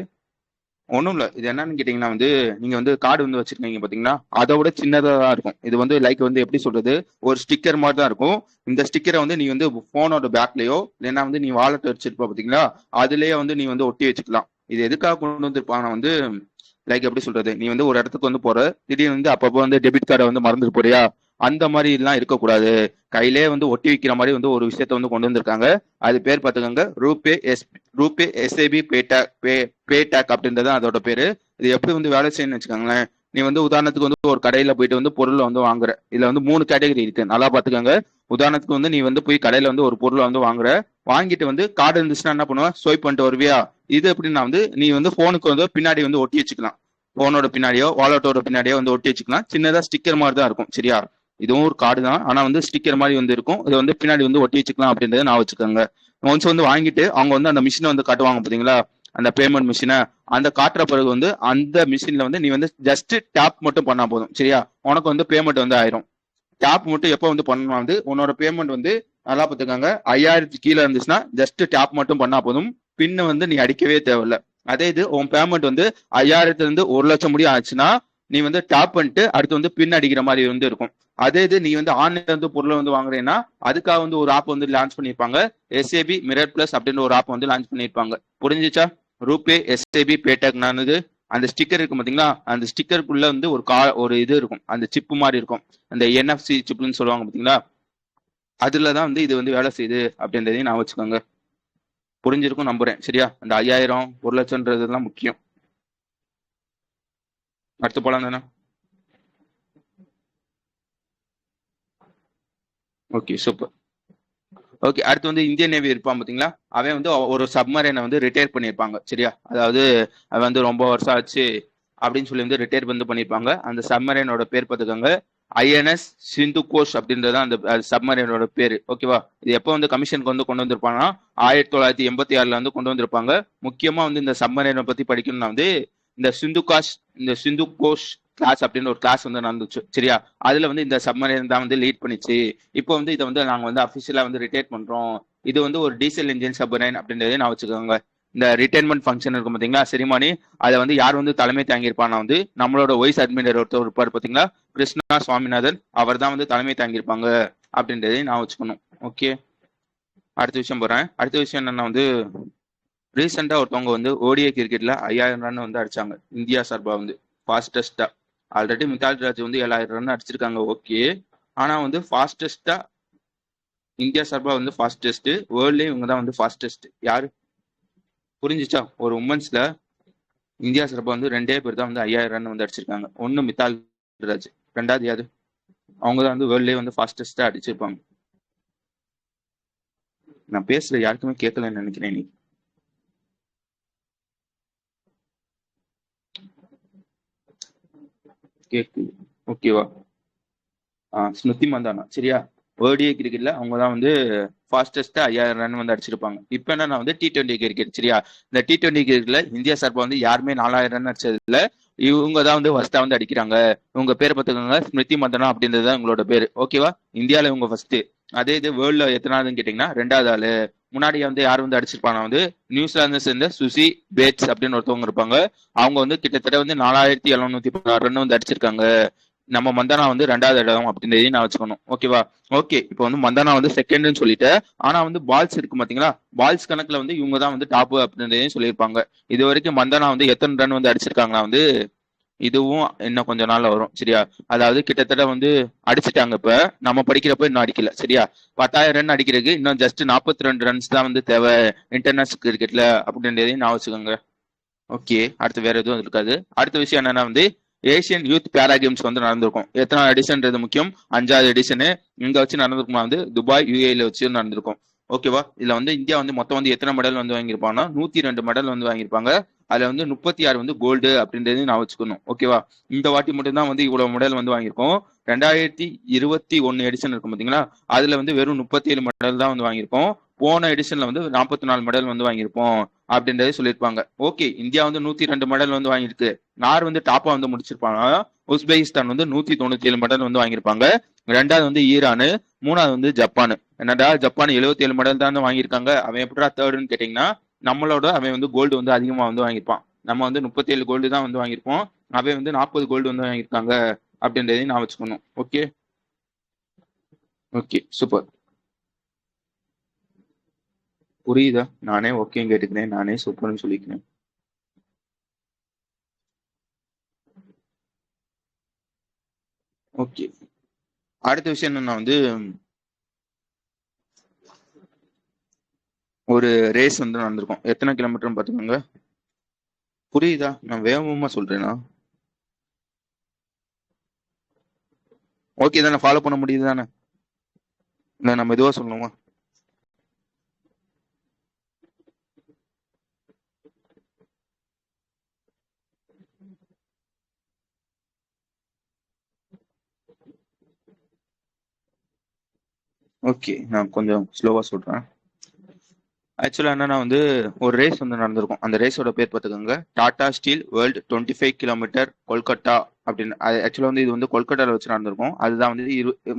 ஒன்றும் இல்லை, இது என்னன்னு கேட்டிங்கன்னா வந்து நீங்க வந்து கார்டு வந்து வச்சிருக்கீங்க பார்த்தீங்களா, அதை விட சின்னதாக தான் இருக்கும். இது வந்து லைக் வந்து எப்படி சொல்றது, ஒரு ஸ்டிக்கர் மாதிரி தான் இருக்கும். இந்த ஸ்டிக்கரை வந்து நீ வந்து போனோட பேக்லயோ இல்லைன்னா வந்து நீ வாலெட் வச்சிருப்ப பார்த்தீங்களா, அதுலயே வந்து நீ வந்து ஒட்டி வச்சுக்கலாம். இது எதுக்காக கொண்டு வந்திருப்பாங்க வந்து லைக் எப்படி சொல்றது, நீ வந்து ஒரு இடத்துக்கு வந்து போற, திடீர்னு வந்து அப்பப்போ வந்து டெபிட் கார்டை வந்து மறந்துட்டு போறியா, அந்த மாதிரி எல்லாம் இருக்கக்கூடாது. கையிலே வந்து ஒட்டி வைக்கிற மாதிரி வந்து ஒரு விஷயத்த வந்து கொண்டு வந்திருக்காங்க. அது பேர் பார்த்துக்கோங்க, ரூபே எஸ்ஏபி பேடாக் அப்படின்றது அதோட பேரு. இது எப்படி வந்து வேலை செய்யணும்னு வச்சுக்கோங்களேன். நீ வந்து உதாரணத்துக்கு வந்து ஒரு கடையில போயிட்டு வந்து பொருளை வந்து வாங்குற. இதுல வந்து 3 கேட்டகரி இருக்கு, நல்லா பாத்துக்கோங்க. உதாரணத்துக்கு வந்து நீ வந்து போய் கடையில வந்து ஒரு பொருளை வந்து வாங்குற, வாங்கிட்டு வந்து கார்டு இருந்துச்சுன்னா என்ன பண்ணுவ, ஸ்வைப் பண்ணிட்டு வருவியா. இது எப்படின்னா வந்து நீ வந்து போனுக்கு வந்து பின்னாடி வந்து ஒட்டி வச்சுக்கலாம். போனோட பின்னாடியோ வாலெட்டோட பின்னாடியோ வந்து ஒட்டி வச்சுக்கலாம். சின்னதா ஸ்டிக்கர் மாதிரி தான் இருக்கும். சரியா? இதுவும் ஒரு கார்டு தான், ஆனா வந்து ஸ்டிக்கர் மாதிரி வந்து இருக்கும். இதை வந்து பின்னாடி வந்து ஒட்டி வச்சுக்கலாம் அப்படின்றத நான் வச்சுக்கோங்க. ஒன்ஸ் வந்து வாங்கிட்டு அவங்க வந்து அந்த மிஷினை வந்து காட்டுவாங்க பாத்தீங்களா, அந்த பேமெண்ட் மிஷினை, அந்த காட்டுற பிறகு வந்து அந்த மிஷின்ல வந்து நீ வந்து ஜஸ்ட் டேப் மட்டும் பண்ணா போதும். சரியா? உனக்கு வந்து பேமெண்ட் வந்து ஆயிரும். டேப் மட்டும் எப்போ வந்து பண்ணணும் வந்து உன்னோட பேமெண்ட் வந்து நல்லா பார்த்துக்காங்க, 5000 கீழே இருந்துச்சுன்னா ஜஸ்ட் டேப் மட்டும் பண்ணா போதும். பின்ன வந்து நீ அடிக்கவே தேவையில்ல. அதே இது உன் பேமெண்ட் வந்து 5000 இருந்து 1,00,000 முடியும் ஆச்சுன்னா நீ வந்து டேப் பண்ணிட்டு அடுத்து வந்து பின் அடிக்கிற மாதிரி வந்து இருக்கும். அதே இது நீ வந்து ஆன்லைன்ல வந்து பொருளை வந்து வாங்குறேன்னா அதுக்காக வந்து ஒரு ஆப் வந்து லான்ச் பண்ணியிருப்பாங்க, எஸ்ஏபி மிரர் பிளஸ் அப்படின்னு ஒரு ஆப் வந்து லான்ச் பண்ணியிருப்பாங்க. புரிஞ்சிச்சா? ரூபே எஸ்ஏபி பேடெக் நானது அந்த ஸ்டிக்கர் இருக்கு பாத்தீங்களா, அந்த ஸ்டிக்கருக்குள்ள வந்து ஒரு இது இருக்கும், அந்த சிப்பு மாதிரி இருக்கும், அந்த NFC சிப்னு சொல்லுவாங்க பாத்தீங்களா, அதுலதான் வந்து இது வந்து வேலை செய்யுது அப்படின்றதையும் நான் வச்சுக்கோங்க. புரிஞ்சிருக்கும் நம்புறேன். சரியா? அந்த 5000 1,00,000 முக்கியம். அடுத்து போலாம் தானே? Okay, super. ஓகே, அடுத்து வந்து இந்தியன் நேவி இருப்பான் பாத்தீங்களா, அவன் வந்து ஒரு சப்மரைனை வந்து ரிட்டையர் பண்ணியிருப்பாங்க. சரியா? அதாவது அவன் வந்து ரொம்ப வருஷம் ஆச்சு அப்படின்னு சொல்லி வந்து ரிட்டையர் வந்து பண்ணியிருப்பாங்க. அந்த சப்மரைனோட பேர் பார்த்துக்கோங்க, INS சிந்து கோஷ் அப்படின்றது அந்த சப்மரைனோட பேரு. ஓகேவா? இது எப்போ வந்து கமிஷனுக்கு வந்து கொண்டு வந்திருப்பாங்கன்னா 1986 வந்து கொண்டு வந்திருப்பாங்க. முக்கியமா வந்து இந்த சப்மரைனை பத்தி படிக்கணும்னா வந்து இந்த சிந்து கோஷ் கிளாஸ் அப்படின்னு ஒரு கிளாஸ் வந்து நடந்துச்சு. சரியா? அதுல வந்து இந்த சப்மரைன் தான் வந்து லீட் பண்ணிச்சு. இப்போ வந்து இதை வந்து நாங்க வந்து அபிஷியலா வந்து ரிட்டையர் பண்றோம். இது வந்து ஒரு டீசல் இன்ஜின் சப்மரைன் அப்படின்றதே நான் வச்சுக்கோங்க. இந்த ரிட்டைர்மெண்ட் ஃபங்க்ஷன் இருக்கும் பாத்தீங்களா, செரிமானி, அதை வந்து யார் வந்து தலைமை தாங்கியிருப்பானா வந்து நம்மளோட வைஸ் அட்மிரல் ஒருத்தர் இருப்பார் பாத்தீங்களா, கிருஷ்ணா சுவாமிநாதன், அவர் தான் வந்து தலைமை தாங்கியிருப்பாங்க அப்படின்றதையும் நான் வச்சுக்கணும். ஓகே, அடுத்த விஷயம் போறேன். அடுத்த விஷயம் என்னன்னா வந்து ரீசெண்டா ஒருத்தவங்க வந்து ஓடிஐ கிரிக்கெட்ல 5000 ரன் வந்து அடிச்சாங்க இந்தியா சார்பா வந்து ஃபாஸ்டஸ்டா. ஆல்ரெடி மித்தாலி ராஜ் வந்து 7000 ரன் அடிச்சிருக்காங்க. ஓகே, ஆனா வந்து ஃபாஸ்டஸ்டா இந்தியா சார்பா வந்து ஃபாஸ்டஸ்ட் வேர்ல்ட்லயே இவங்க தான் வந்து ஃபாஸ்டஸ்ட். யாரு? புரிஞ்சிச்சா? ஒரு உமன்ஸ்ல இந்தியா சார்பா வந்து 2 பேர் தான் வந்து 5000 ரன் வந்து அடிச்சிருக்காங்க. ஒன்னு மித்தாலி ராஜ், ரெண்டாவது யாரு? அவங்க தான் வந்து வேர்ல்ட்லயே வந்து ஃபாஸ்டஸ்டா அடிச்சிருப்பாங்க. நான் பேசுற யாருக்குமே கேட்கலன்னு நினைக்கிறேன் நீ. கேக்கு ஓகேவா? ஸ்மிருதி மந்தானா. சரியா? ஓடிஐ கிரிக்கெட்ல அவங்க தான் வந்து ஃபாஸ்டஸ்டா 5000 ரன் வந்து அடிச்சிருப்பாங்க. இப்போ என்ன வந்து T20 கிரிக்கெட். சரியா? இந்த T20 கிரிக்கெட்ல இந்தியா சார்பா வந்து யாருமே 4000 ரன் அடிச்சது இல்ல. இவங்க தான் வந்து ஃபர்ஸ்டா வந்து அடிக்கிறாங்க. இவங்க பேரை பார்த்துக்கோங்க, ஸ்மிருதி மந்தனா அப்படின்றது தான் உங்களோட பேரு. ஓகேவா? இந்தியாவில இவங்க ஃபர்ஸ்ட். அதே இது வேர்ல்ட்ல எத்தனாவதுன்னு கேட்டீங்கன்னா 2வது ஆளு. முன்னாடி வந்து யார் வந்து அடிச்சிருப்பாங்க வந்து நியூசிலாந்து சேர்ந்த சுசி பேட்ஸ் அப்படின்னு ஒருத்தவங்க இருப்பாங்க. அவங்க வந்து கிட்டத்தட்ட வந்து 4716 ரன் வந்து அடிச்சிருக்காங்க. நம்ம மந்தானா வந்து 2வது இடம் அப்படின்றதையும் நான் வச்சுக்கணும். ஓகேவா? ஓகே, இப்போ வந்து மந்தானா வந்து செகண்ட்னு சொல்லிட்டேன். ஆனா வந்து பால்ஸ் இருக்கு பாத்தீங்களா, பால்ஸ் கணக்குல வந்து இவங்க தான் வந்து டாப் அப்படின்றதையும் சொல்லியிருப்பாங்க. இது வரைக்கும் மந்தானா வந்து எத்தனை ரன் வந்து அடிச்சிருக்காங்கன்னா வந்து இதுவும் இன்னும் கொஞ்ச நாள்ல வரும் சரியா. அதாவது கிட்டத்தட்ட வந்து அடிச்சுட்டாங்க. இப்ப நம்ம படிக்கிறப்ப இன்னும் அடிக்கல சரியா. 10,000 ரன் அடிக்கிறதுக்கு இன்னும் ஜஸ்ட் 42 ரன்ஸ் தான் வந்து தேவை இன்டர்நேஷனல் கிரிக்கெட்ல அப்படின்றதையும் நான் வச்சுக்கோங்க. ஓகே, அடுத்து வேற எதுவும் இருக்காது. அடுத்த விஷயம் என்னன்னா வந்து ஏசியன் யூத் பேரா கேம்ஸ் வந்து நடந்திருக்கும். எத்தனை எடிஷன்றது முக்கியம். 5வது எடிஷனு இங்க வச்சு நடந்திருக்குமா வந்து துபாய் யூஏல வச்சு நடந்திருக்கும். ஓகேவா. இதுல வந்து இந்தியா வந்து மொத்தம் வந்து எத்தனை மெடல் வந்து வாங்கியிருப்பாங்கன்னா 102 மெடல் வந்து வாங்கியிருப்பாங்க. அதுல வந்து 36 வந்து கோல்டு அப்படின்றது நான் வச்சுக்கணும். ஓகேவா. இந்த வாட்டி மட்டும் தான் வந்து இவ்வளவு மெடல் வந்து வாங்கியிருக்கோம். 2021 எடிஷன் இருக்கும் பாத்தீங்களா, அதுல வந்து வெறும் 37 மெடல் தான் வந்து வாங்கியிருக்கோம். போன எடிஷன்ல வந்து 44 மெடல் வந்து வாங்கியிருப்போம் அப்படின்றத சொல்லியிருப்பாங்க. ஓகே, இந்தியா வந்து 102 மெடல் வந்து வாங்கியிருக்கு. யார் வந்து டாப்பா வந்து முடிச்சிருப்பாங்க. உஸ்பெகிஸ்தான் வந்து 197 மெடல் வந்து வாங்கியிருப்பாங்க. ரெண்டாவது வந்து ஈரானு, மூணாவது வந்து ஜப்பான். என்னடா ஜப்பான் 77 மெடல் தான் வாங்கியிருக்காங்க, அவன் எப்படா தேர்டுன்னு கேட்டீங்கன்னா, நம்மளோட அவன் வந்து கோல்டு வந்து அதிகமா வந்து வாங்கியிருப்பான். நம்ம வந்து 37 கோல்டு தான் வந்து வாங்கியிருப்போம். அவன் வந்து 40 கோல்டு வந்து வாங்கியிருக்காங்க அப்படின்றதையும் நான் வச்சுக்கணும். Okay okay super. புரியுதா. நானே ஓகேன்னு கேட்டுக்கிறேன், நானே சூப்பர்னு சொல்லிக்கிறேன். ஓகே, அடுத்த விஷயம் என்னன்னா வந்து ஒரு ரேஸ் வந்து நடந்திருக்கும். எத்தனை கிலோமீட்டர்னு பாத்துக்கோங்க. புரியுதா, நான் வேகமா சொல்றேனா. ஓகே தானே, ஃபாலோ பண்ண முடியுது தானே. இல்லை நம்ம மெதுவா சொல்லணுமா. ஓகே, நான் கொஞ்சம் ஸ்லோவா சொல்றேன். ஆக்சுவலா என்னன்னா வந்து ஒரு ரேஸ் வந்து நடந்திருக்கும். அந்த ரேஸோட பேர் பார்த்துக்கோங்க, Tata steel world 25 kilometre Kolkata அப்படின்னு. ஆக்சுவலா வந்து இது வந்து கொல்கட்டாவில் வச்சு நடந்திருக்கும். அதுதான் வந்து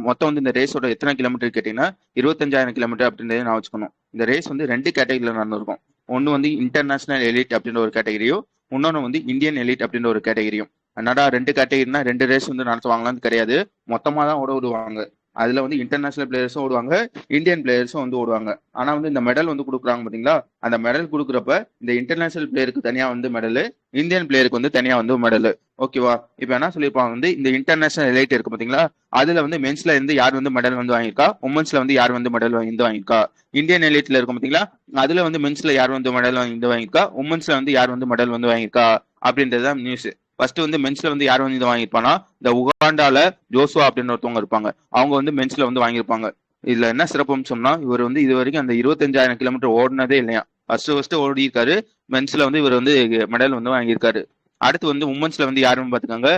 மொத்தம் வந்து இந்த ரேஸோட எத்தனை கிலோமீட்டர் கேட்டீங்கன்னா 25,000 கிலோமீட்டர் அப்படின்றத நான் வச்சுக்கணும். இந்த ரேஸ் வந்து 2 கேட்டகரியில நடந்திருக்கும். ஒன்று வந்து இன்டர்நேஷனல் எலிட் அப்படின்ற ஒரு கேட்டகரியும், இன்னொன்று வந்து இந்தியன் எலிட் அப்படின்ற ஒரு கேட்டகரியும். என்னடா 2 கேட்டகரினா 2 ரேஸ் வந்து நடத்துவாங்களான்னு கிடையாது, மொத்தமா தான் ஓட விடுவாங்க. அதுல வந்து இன்டர்நேஷனல் பிளேயர்ஸும் ஓடுவாங்க, இந்தியன் பிளேயர்ஸும் வந்து ஓடுவாங்க. ஆனா வந்து இந்த மெடல் வந்து கொடுக்குறாங்க பாத்தீங்களா, அந்த மெடல் கொடுக்குறப்ப இந்த இன்டர்நேஷனல் பிளேயருக்கு தனியா வந்து மெடல், இந்தியன் பிளேயருக்கு வந்து தனியா வந்து மெடல். ஓகேவா. இப்ப என்ன சொல்லியிருப்பாங்க வந்து இந்த இன்டர்நேஷனல் எலைட் இருக்கு பாத்தீங்களா, அதுல வந்து மென்ஸ்ல இருந்து யார் வந்து மெடல் வந்து வாங்கியிருக்கா, உமன்ஸ்ல வந்து யார் வந்து மெடல் வந்து வாங்கியிருக்கா. இந்தியன் எலைட்ல இருக்கும் பாத்தீங்களா, அதுல வந்து மென்ஸ்ல யார் வந்து மெடல் வந்து வாங்கியிருக்கா, உமன்ஸ்ல வந்து யார் வந்து மெடல் வந்து வாங்கியிருக்கா அப்படின்றதுதான் நியூஸ். ஃபர்ஸ்ட் வந்து மென்ஸ்ல வந்து யார் வந்து வாங்கியிருப்பானா, இந்த உகாண்டால ஜோசுவா அப்படின்னு ஒருத்தவங்க இருப்பாங்க, அவங்க வந்து மென்ஸ்ல வந்து வாங்கியிருப்பாங்க. இதுல என்ன சிறப்புன்னு சொன்னா, இவர் வந்து இது வரைக்கும் அந்த 25,000 கிலோமீட்டர் ஓடினதே இல்லையா. ஃபர்ஸ்ட் ஓடி இருக்காரு. மென்ஸ்ல வந்து இவர் வந்து மெடல் வந்து வாங்கியிருக்காரு. அடுத்து வந்து உமன்ஸ்ல வந்து யாருன்னு பாத்துக்காங்க,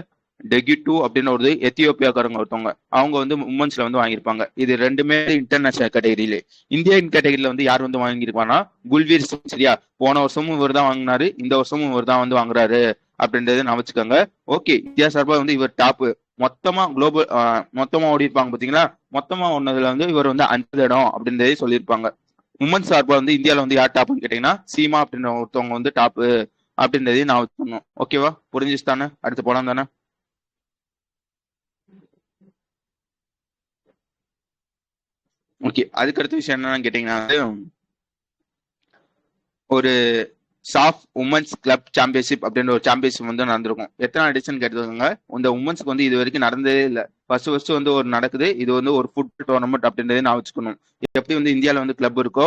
டெகிட்டு அப்படின்னு ஒரு எத்தியோப்பியாக்காரங்க ஒருத்தவங்க, அவங்க வந்து உமன்ஸ்ல வந்து வாங்கியிருப்பாங்க. இது ரெண்டுமே இன்டர்நேஷனல் கேட்டகரியில. இந்தியன் கேட்டகரியில வந்து யார் வந்து வாங்கியிருப்பானா, குல்வீர் சிங் சரியா. போன வருஷமும் இவர் தான் வாங்கினாரு, இந்த வருஷமும் இவர் தான் வந்து வாங்குறாரு அப்படின்றத நான் வச்சுக்கோங்க. ஓகே, இந்தியா சார்பா வந்து இவர் டாப். மொத்தமா குளோபல் மொத்தமா ஓடி இருப்பாங்க பாத்தீங்களா, மொத்தமா ஒன்னதுல வந்து இவர் வந்து 5 இடம் அப்படின்றதே சொல்லியிருப்பாங்க. உமன் சார்பா வந்து இந்தியாவில வந்து யார் டாப்னு கேட்டீங்கன்னா சீமா அப்படின்ற ஒருத்தவங்க வந்து டாப் அப்படின்றதையும் நான் சொன்னோம். ஓகேவா, புரிஞ்சுச்சு தானே. அடுத்து போலாம் தானே. ஓகே, அதுக்கு அடுத்த விஷயம் என்னன்னு கேட்டீங்கன்னா ஒரு சாஃப் உமன்ஸ் கிளப் சாம்பியன்ஷிப் அப்படின்னு ஒரு சாம்பியன்ஷிப் வந்து நடந்திருக்கும். எத்தனை எடிஷன் கேட்டுக்கோங்க. இந்த உமன்ஸ்க்கு வந்து இது வரைக்கும் நடந்ததே இல்லை. ஃபர்ஸ்ட் வந்து ஒரு நடக்குது. இது வந்து ஒரு ஃபுட் டோர்னமெண்ட் அப்படின்றதே நான் வச்சுக்கணும். எப்படி வந்து இந்தியாவில் வந்து கிளப் இருக்கோ,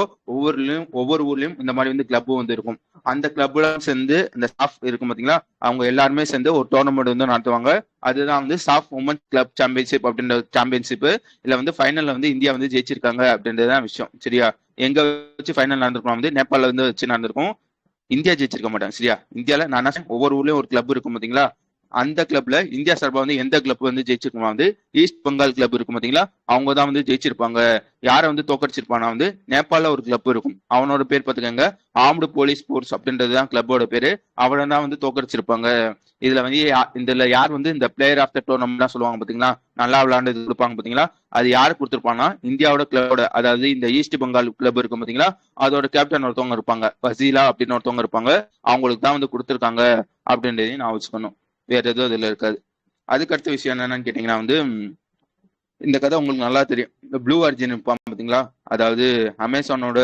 ஒவ்வொரு ஊர்லயும் இந்த மாதிரி வந்து கிளப் வந்து இருக்கும். அந்த கிளப்ல சேர்ந்து இந்த சாஃப் இருக்கும் பாத்தீங்களா, அவங்க எல்லாருமே சேர்ந்து ஒரு டோர்னமெண்ட் வந்து நடத்துவாங்க. அதுதான் வந்து சாஃப் உமன்ஸ் கிளப் சாம்பியன்ஷிப் அப்படின்ற சாம்பியன்ஷிப். இதுல வந்து ஃபைனல்ல வந்து இந்தியா வந்து ஜெயிச்சிருக்காங்க அப்படின்றதுதான் விஷயம் சரியா. எங்க வச்சு ஃபைனல் நடந்திருக்கும் வந்து நேபாள வந்து வச்சு நடந்திருக்கும். இந்தியா ஜெயிச்சிருக்க மாட்டாங்க சரியா. இந்தியால நான் ஒவ்வொரு ஊர்லயும் ஒரு கிளப் இருக்கும் பாத்தீங்களா, அந்த கிளப்ல இந்தியா சார்பா வந்து எந்த கிளப் வந்து ஜெயிச்சிருக்குமா வந்து ஈஸ்ட் பெங்கால் கிளப் இருக்கும் பாத்தீங்களா, அவங்க தான் வந்து ஜெயிச்சிருப்பாங்க. யாரை வந்து தோக்கடிச்சிருப்பானா வந்து நேபாள ஒரு கிளப் இருக்கும், அவனோட பேர் பாத்துக்கங்க, ஆர்ம்டு போலீஸ் போர்ஸ் அப்படின்றதுதான் கிளப்போட பேரு. அவனை தான் வந்து தோக்கடிச்சிருப்பாங்க. இதுல வந்து இதுல யார் வந்து இந்த பிளேயர் ஆஃப் த டோர்னமெண்ட் சொல்லுவாங்க பாத்தீங்களா, நல்லா விளையாண்டு கொடுப்பாங்க பாத்தீங்களா, அது யாரு கொடுத்திருப்பாங்கன்னா இந்தியாவோட கிளப்போட, அதாவது இந்த ஈஸ்ட் பெங்கால் கிளப் இருக்கும் பாத்தீங்களா, அதோட கேப்டன் ஒருத்தவங்க இருப்பாங்க, பசீலா அப்படின்னு ஒருத்தவங்க இருப்பாங்க, அவங்களுக்கு தான் வந்து கொடுத்துருக்காங்க அப்படின்றதையும் நான் வச்சுக்கணும். வேற எதுவும் இதுல இருக்காது. அதுக்கு அடுத்த விஷயம் என்னன்னு கேட்டீங்கன்னா வந்து இந்த கதை உங்களுக்கு நல்லா தெரியும். இந்த ப்ளூ அர்ஜின் இருப்பாங்க பாத்தீங்களா, அதாவது அமேசானோட